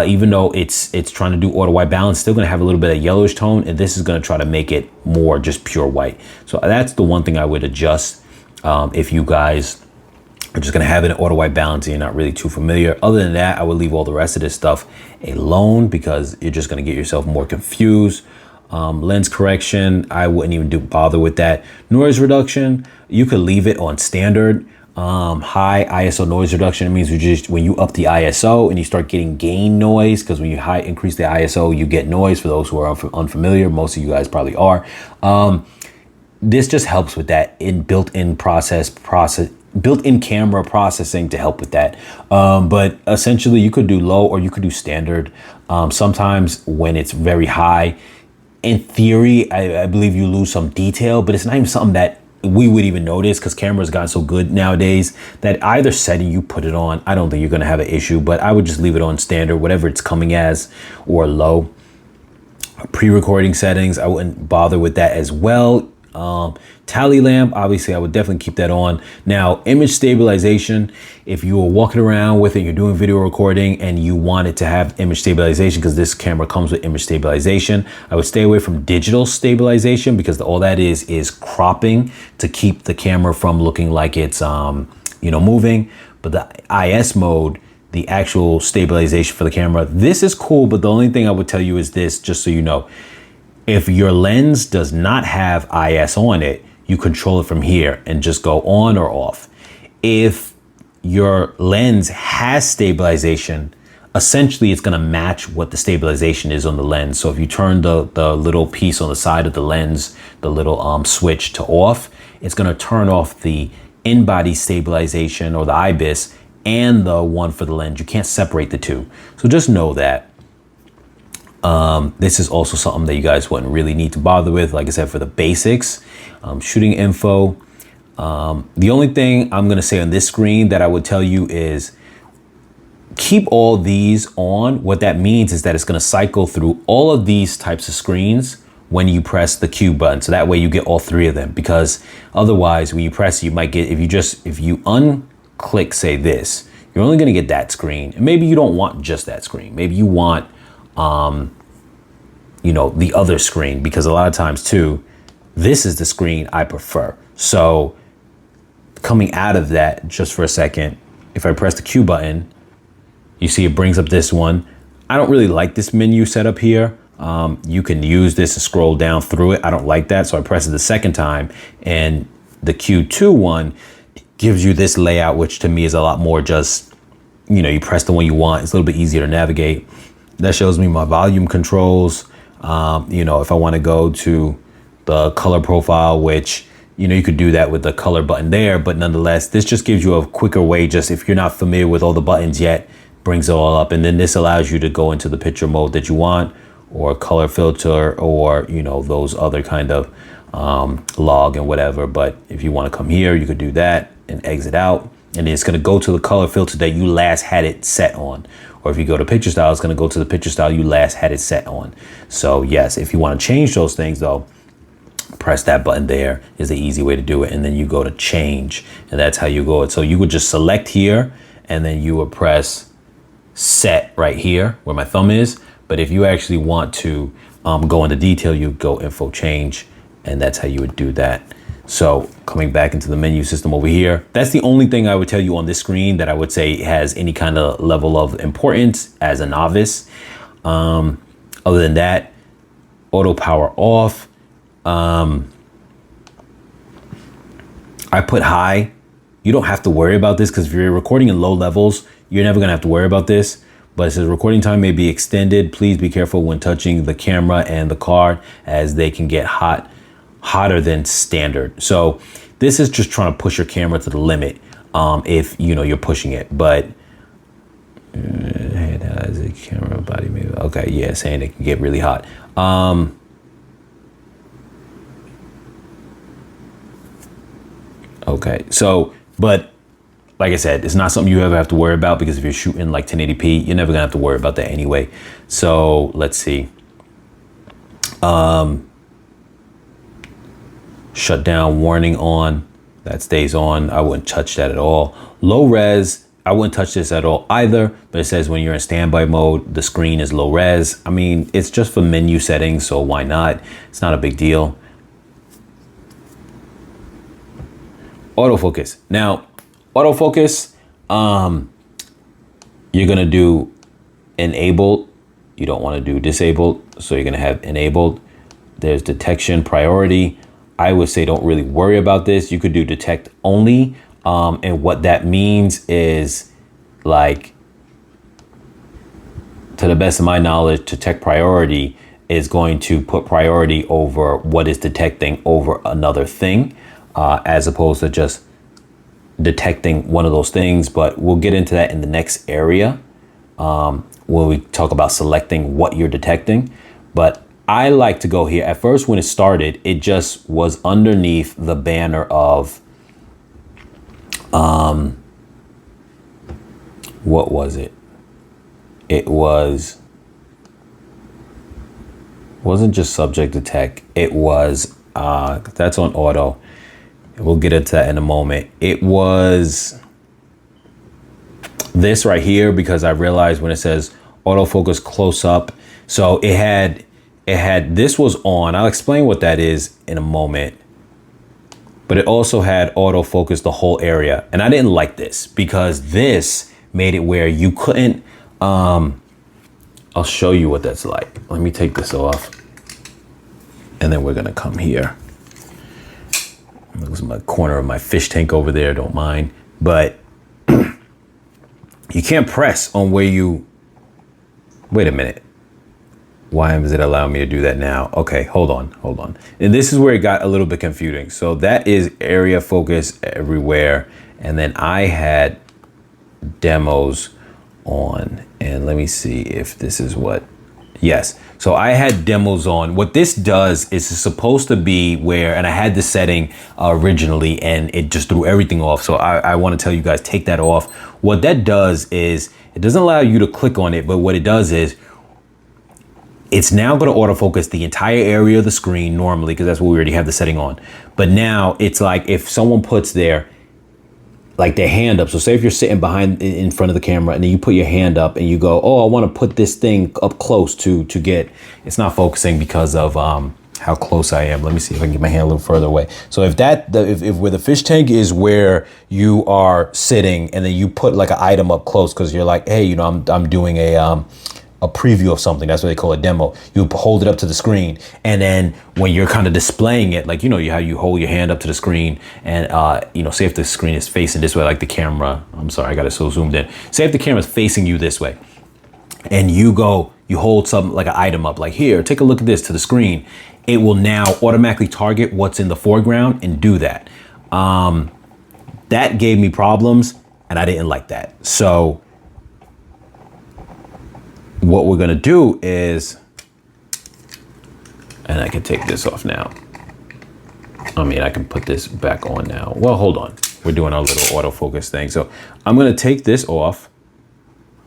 Even though it's trying to do auto white balance, still gonna have a little bit of yellowish tone, and this is gonna try to make it more just pure white. So that's the one thing I would adjust if you guys are just gonna have it in auto white balance and you're not really too familiar. Other than that, I would leave all the rest of this stuff alone because you're just gonna get yourself more confused. Lens correction, I wouldn't even bother with that. Noise reduction, you could leave it on standard. High ISO noise reduction, it means when you up the ISO and you start getting gain noise, because when you increase the ISO, you get noise. For those who are unfamiliar, most of you guys probably are. This just helps with that built-in camera processing to help with that. But essentially you could do low or you could do standard. Sometimes when it's very high, in theory, I believe you lose some detail, but it's not even something that we would even notice because cameras got so good nowadays that either setting you put it on, I don't think you're going to have an issue, but I would just leave it on standard, whatever it's coming as, or low. Pre-recording settings, I wouldn't bother with that as well. Tally lamp, obviously I would definitely keep that on. Now, image stabilization, if you were walking around with it, you're doing video recording and you want it to have image stabilization, because this camera comes with image stabilization, I would stay away from digital stabilization, because all that is cropping to keep the camera from looking like it's moving. But the IS mode, the actual stabilization for the camera, this is cool, but the only thing I would tell you is this, just so you know: if your lens does not have IS on it, you control it from here and just go on or off. If your lens has stabilization, essentially it's gonna match what the stabilization is on the lens. So if you turn the little piece on the side of the lens, the little switch to off, it's gonna turn off the in-body stabilization, or the IBIS, and the one for the lens. You can't separate the two. So just know that. This is also something that you guys wouldn't really need to bother with. Like I said, for the basics, shooting info. The only thing I'm going to say on this screen that I would tell you is keep all these on. What that means is that it's going to cycle through all of these types of screens when you press the Q button. So that way you get all three of them, because otherwise when you press, you might get, if you unclick, say this, you're only gonna get that screen. And maybe you don't want just that screen. Maybe you want, you know, the other screen, because a lot of times too, this is the screen I prefer. So coming out of that, just for a second, if I press the Q button, you see it brings up this one. I don't really like this menu setup here. You can use this to scroll down through it. I don't like that, so I press it the second time, and the Q2 one gives you this layout, which to me is a lot more just, you know, you press the one you want. It's a little bit easier to navigate. That shows me my volume controls. You know, if I want to go to the color profile, which, you know, you could do that with the color button there, but nonetheless, this just gives you a quicker way, just if you're not familiar with all the buttons yet, brings it all up. And then this allows you to go into the picture mode that you want, or color filter, or, you know, those other kind of log and whatever. But if you want to come here, you could do that and exit out, and it's going to go to the color filter that you last had it set on. Or if you go to picture style, it's going to go to the picture style you last had it set on. So yes, if you want to change those things though, press that button there is the easy way to do it. And then you go to change, and that's how you go. So you would just select here, and then you would press set right here where my thumb is. But if you actually want to go into detail, you go info change, and that's how you would do that. So coming back into the menu system over here, that's the only thing I would tell you on this screen that I would say has any kind of level of importance as a novice. Other than that, auto power off. I put high. You don't have to worry about this, because if you're recording in low levels, you're never gonna have to worry about this. But it says recording time may be extended. Please be careful when touching the camera and the card, as they can get hotter than standard. So this is just trying to push your camera to the limit, if you know you're pushing it. But has a camera body maybe, okay, yeah, saying it can get really hot. Okay, so, but like I said, it's not something you ever have to worry about, because if you're shooting like 1080p, you're never gonna have to worry about that anyway. So let's see. Shut down warning on, that stays on. I wouldn't touch that at all. Low res, I wouldn't touch this at all either, but it says when you're in standby mode, the screen is low res. I mean, it's just for menu settings, so why not? It's not a big deal. Autofocus. Now, autofocus, you're gonna do enabled. You don't want to do disabled, so you're gonna have enabled. There's detection priority. I would say don't really worry about this. You could do detect only, and what that means is, like, to the best of my knowledge, detect priority is going to put priority over what is detecting over another thing, as opposed to just detecting one of those things. But we'll get into that in the next area, when we talk about selecting what you're detecting. But I like to go here. At first, when it started, it just was underneath the banner of, what was it? It wasn't just subject detect. It was, that's on auto. We'll get into that in a moment. It was this right here, because I realized when it says autofocus close up, so it had this was on. I'll explain what that is in a moment. But it also had autofocus the whole area, and I didn't like this, because this made it where you couldn't. I'll show you what that's like. Let me take this off, and then we're gonna come here. Looks like my corner of my fish tank over there, don't mind. But you can't press on where you, wait a minute. Why is it allowing me to do that now? Okay, hold on. And this is where it got a little bit confusing. So that is area focus everywhere. And then I had demos on, and let me see if this is what, yes. So I had demos on. What this does is it's supposed to be where, and I had this setting originally, and it just threw everything off. So I want to tell you guys, take that off. What that does is, it doesn't allow you to click on it, but what it does is, it's now going to autofocus the entire area of the screen normally, because that's what we already have the setting on. But now it's like if someone puts their hand up. So say if you're sitting in front of the camera and then you put your hand up and you go, oh, I want to put this thing up close to get, it's not focusing because of how close I am. Let me see if I can get my hand a little further away. So if where the fish tank is where you are sitting and then you put like an item up close because you're like, hey, you know, I'm doing a preview of something. That's what they call a demo. You hold it up to the screen, and then when you're kind of displaying it, like, you know, how you hold your hand up to the screen, and you know, say if the screen is facing this way, like the camera, I'm sorry, I got it so zoomed in. Say if the camera's facing you this way, and you hold something like an item up, like, here, take a look at this, to the screen. It will now automatically target what's in the foreground and do that. That gave me problems, and I didn't like that. So what we're gonna do is, and I can take this off now. I mean, I can put this back on now. Well, hold on. We're doing our little autofocus thing. So I'm gonna take this off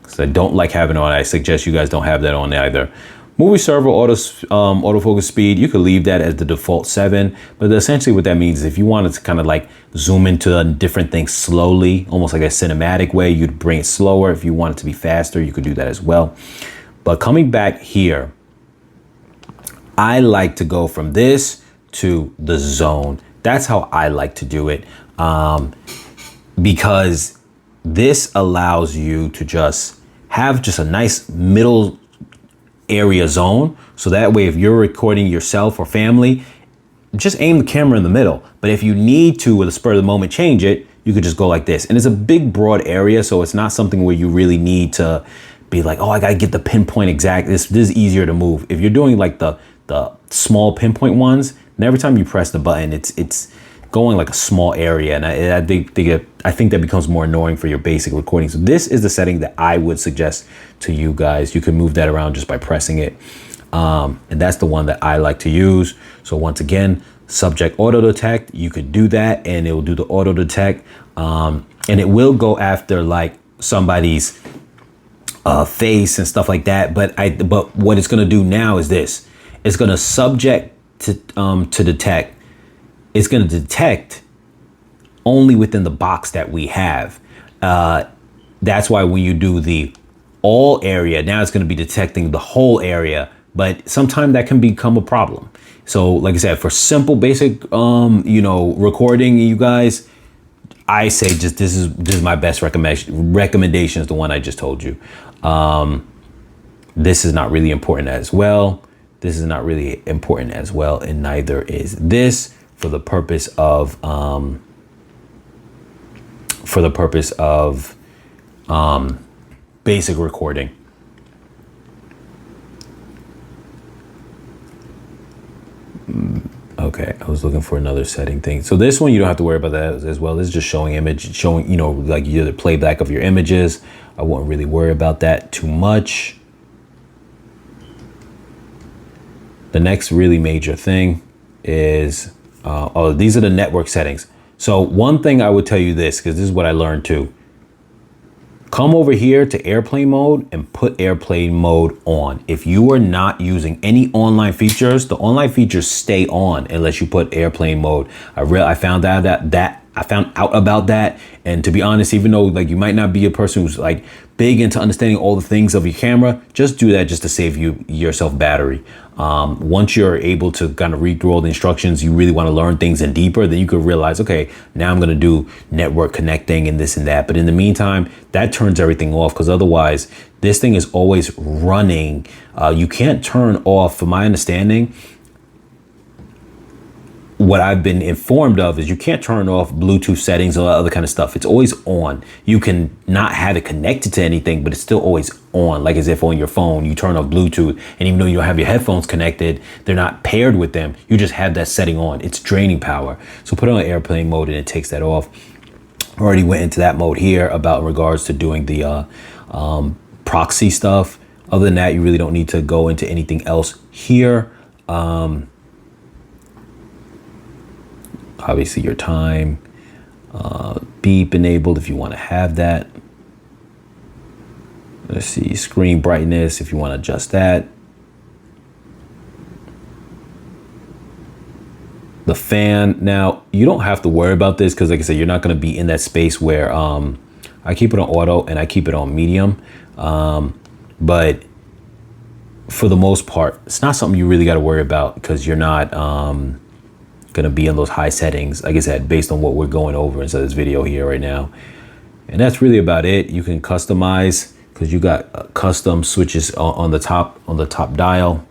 because I don't like having it on. I suggest you guys don't have that on either. Movie server autofocus speed, you could leave that as the default 7, but essentially what that means is if you wanted to kind of like zoom into different things slowly, almost like a cinematic way, you'd bring it slower. If you want it to be faster, you could do that as well. But coming back here, I like to go from this to the zone. That's how I like to do it, because this allows you to just have just a nice middle area zone. So that way, if you're recording yourself or family, just aim the camera in the middle. But if you need to, with a spur of the moment, change it, you could just go like this. And it's a big, broad area, so it's not something where you really need to be like, oh, I gotta get the pinpoint exact. This is easier to move. If you're doing like the small pinpoint ones, and every time you press the button, it's going like a small area, and I think that becomes more annoying for your basic recording. So this is the setting that I would suggest to you guys. You can move that around just by pressing it, and that's the one that I like to use. So once again, subject auto detect, you could do that, and it will do the auto detect, and it will go after like somebody's face and stuff like that. But what it's gonna do now is this: it's gonna subject to detect. It's going to detect only within the box that we have. That's why when you do the all area, now it's going to be detecting the whole area, but sometimes that can become a problem. So like I said, for simple, basic, recording, you guys, I say just this is my best recommendation is the one I just told you. This is not really important as well. This is not really important as well, and neither is this. For the purpose of basic recording. Okay, I was looking for another setting thing. So this one, you don't have to worry about that as well. This is just showing like the playback of your images. I won't really worry about that too much. The next really major thing is these are the network settings. So one thing I would tell you this, because this is what I learned too. Come over here to airplane mode and put airplane mode on. If you are not using any online features, the online features stay on unless you put airplane mode. I found out about that. And to be honest, even though like you might not be a person who's like big into understanding all the things of your camera, just do that just to save yourself battery. Once you're able to kind of read through all the instructions, you really want to learn things in deeper, then you could realize, okay, now I'm going to do network connecting and this and that. But in the meantime, that turns everything off, because otherwise this thing is always running. You can't turn off, from my understanding, what I've been informed of is you can't turn off Bluetooth settings or other kind of stuff. It's always on. You can not have it connected to anything, but it's still always on. Like as if on your phone, you turn off Bluetooth, and even though you don't have your headphones connected, they're not paired with them. You just have that setting on. It's draining power. So put it on airplane mode and it takes that off. Already went into that mode here about in regards to doing the proxy stuff. Other than that, you really don't need to go into anything else here. Obviously your time, beep enabled if you want to have that. Let's see, screen brightness if you want to adjust that. the fan. Now, you don't have to worry about this because, like I said, you're not going to be in that space where I keep it on auto and I keep it on medium. But for the most part, it's not something you really got to worry about because you're not going to be in those high settings, like I said, based on what we're going over inside this video here right now. And that's really about it. You can customize because you got custom switches on the top dial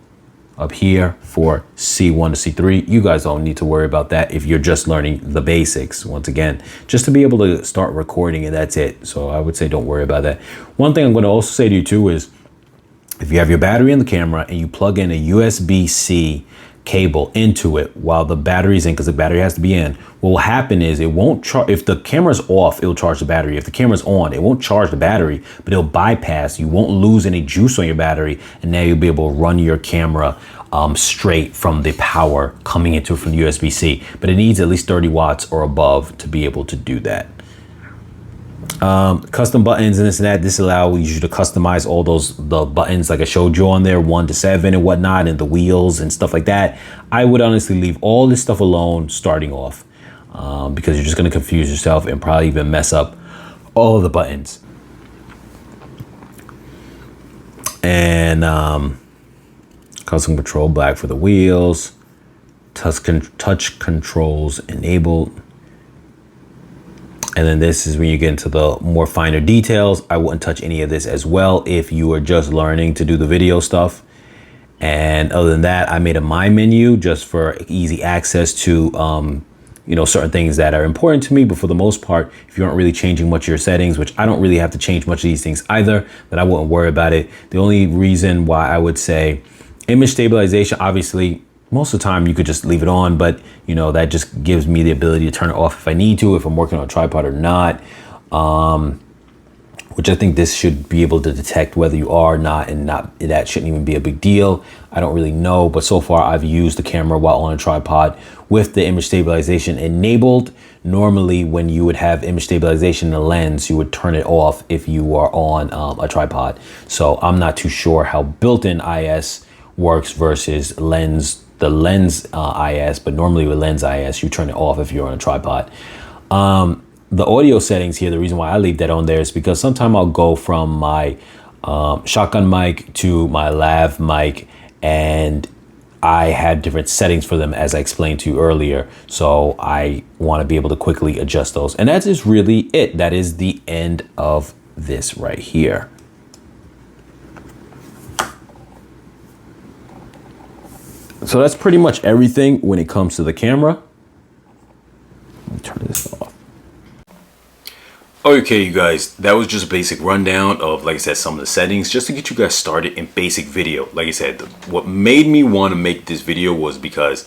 up here for C1 to C3. You guys don't need to worry about that if you're just learning the basics. Once again, just to be able to start recording, and that's it. So I would say don't worry about that. One thing I'm going to also say to you too is if you have your battery in the camera and you plug in a USB-C cable into it while the battery's in, because the battery has to be in, what will happen is it won't charge. If the camera's off, it'll charge the battery. If the camera's on, it won't charge the battery, but it'll bypass. You won't lose any juice on your battery, and now you'll be able to run your camera straight from the power coming into it from the USB-C. But it needs at least 30 watts or above to be able to do that. Custom buttons and this and that. This allows you to customize all the buttons like I showed you on there, 1 to 7 and whatnot, and the wheels and stuff like that. I would honestly leave all this stuff alone starting off because you're just going to confuse yourself and probably even mess up all of the buttons. And custom control black for the wheels, touch controls enabled. And then this is when you get into the more finer details. I wouldn't touch any of this as well if you are just learning to do the video stuff. And other than that, I made a My menu just for easy access to, you know, certain things that are important to me. But for the most part, if you aren't really changing much of your settings, which I don't really have to change much of these things either, then I wouldn't worry about it. The only reason why I would say image stabilization, obviously, most of the time you could just leave it on, but you know, that just gives me the ability to turn it off if I need to, if I'm working on a tripod or not, which I think this should be able to detect whether you are or not, and that shouldn't even be a big deal. I don't really know, but so far I've used the camera while on a tripod with the image stabilization enabled. Normally when you would have image stabilization in the lens, you would turn it off if you are on a tripod. So I'm not too sure how built-in IS works versus the lens IS, but normally with lens IS, you turn it off if you're on a tripod. The audio settings here, the reason why I leave that on there is because sometimes I'll go from my shotgun mic to my lav mic, and I have different settings for them, as I explained to you earlier. So I want to be able to quickly adjust those. And that is really it. That is the end of this right here. So that's pretty much everything when it comes to the camera. Let me turn this off. Okay, you guys, that was just a basic rundown of, like I said, some of the settings just to get you guys started in basic video. Like I said, what made me want to make this video was because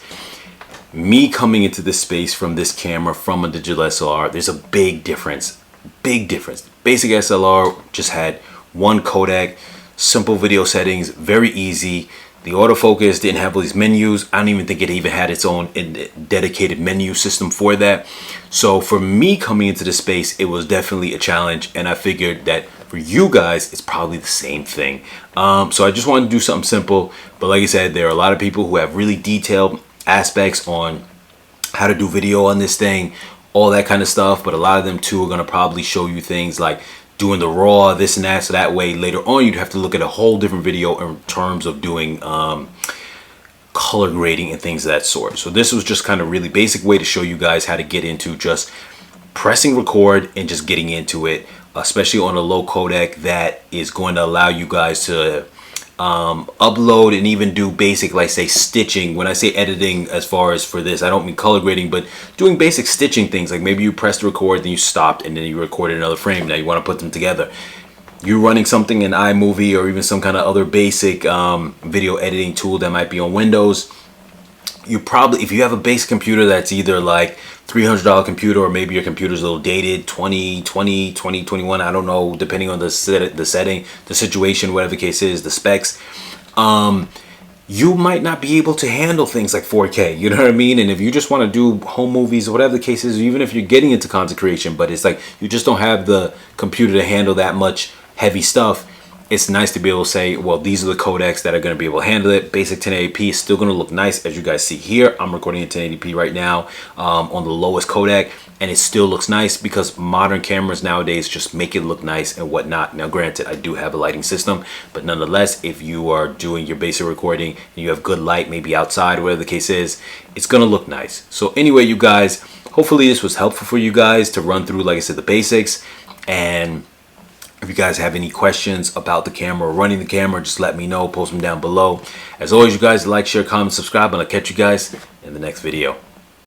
me coming into this space from this camera, from a digital SLR, there's a big difference. Big difference. Basic SLR just had one codec, simple video settings, very easy. The autofocus didn't have all these menus. I don't even think it even had its own dedicated menu system for that. So for me coming into this space, it was definitely a challenge. And I figured that for you guys, it's probably the same thing. So I just wanted to do something simple. But like I said, there are a lot of people who have really detailed aspects on how to do video on this thing, all that kind of stuff. But a lot of them too are going to probably show you things like doing the raw, this and that, so that way later on you'd have to look at a whole different video in terms of doing color grading and things of that sort. So this was just kind of really basic way to show you guys how to get into just pressing record and just getting into it, especially on a low codec that is going to allow you guys to upload and even do basic, like say stitching. When I say editing, as far as for this, I don't mean color grading, but doing basic stitching things, like maybe you pressed record, then you stopped, and then you recorded another frame. Now you want to put them together. You're running something in iMovie or even some kind of other basic video editing tool that might be on Windows. You probably, if you have a basic computer that's either like $300 computer, or maybe your computer's a little dated, 2021, I don't know, depending on the setting, the situation, whatever the case is, the specs, you might not be able to handle things like 4K, you know what I mean? And if you just want to do home movies or whatever the case is, even if you're getting into content creation, but it's like you just don't have the computer to handle that much heavy stuff, it's nice to be able to say, well, these are the codecs that are going to be able to handle it. Basic 1080p is still going to look nice, as you guys see here. I'm recording in 1080p right now on the lowest codec, and it still looks nice because modern cameras nowadays just make it look nice and whatnot. Now, granted, I do have a lighting system, but nonetheless, if you are doing your basic recording and you have good light, maybe outside, whatever the case is, it's going to look nice. So anyway, you guys, hopefully this was helpful for you guys to run through, like I said, the basics. And if you guys have any questions about the camera or running the camera, just let me know. Post them down below. As always, you guys, like, share, comment, subscribe, and I'll catch you guys in the next video.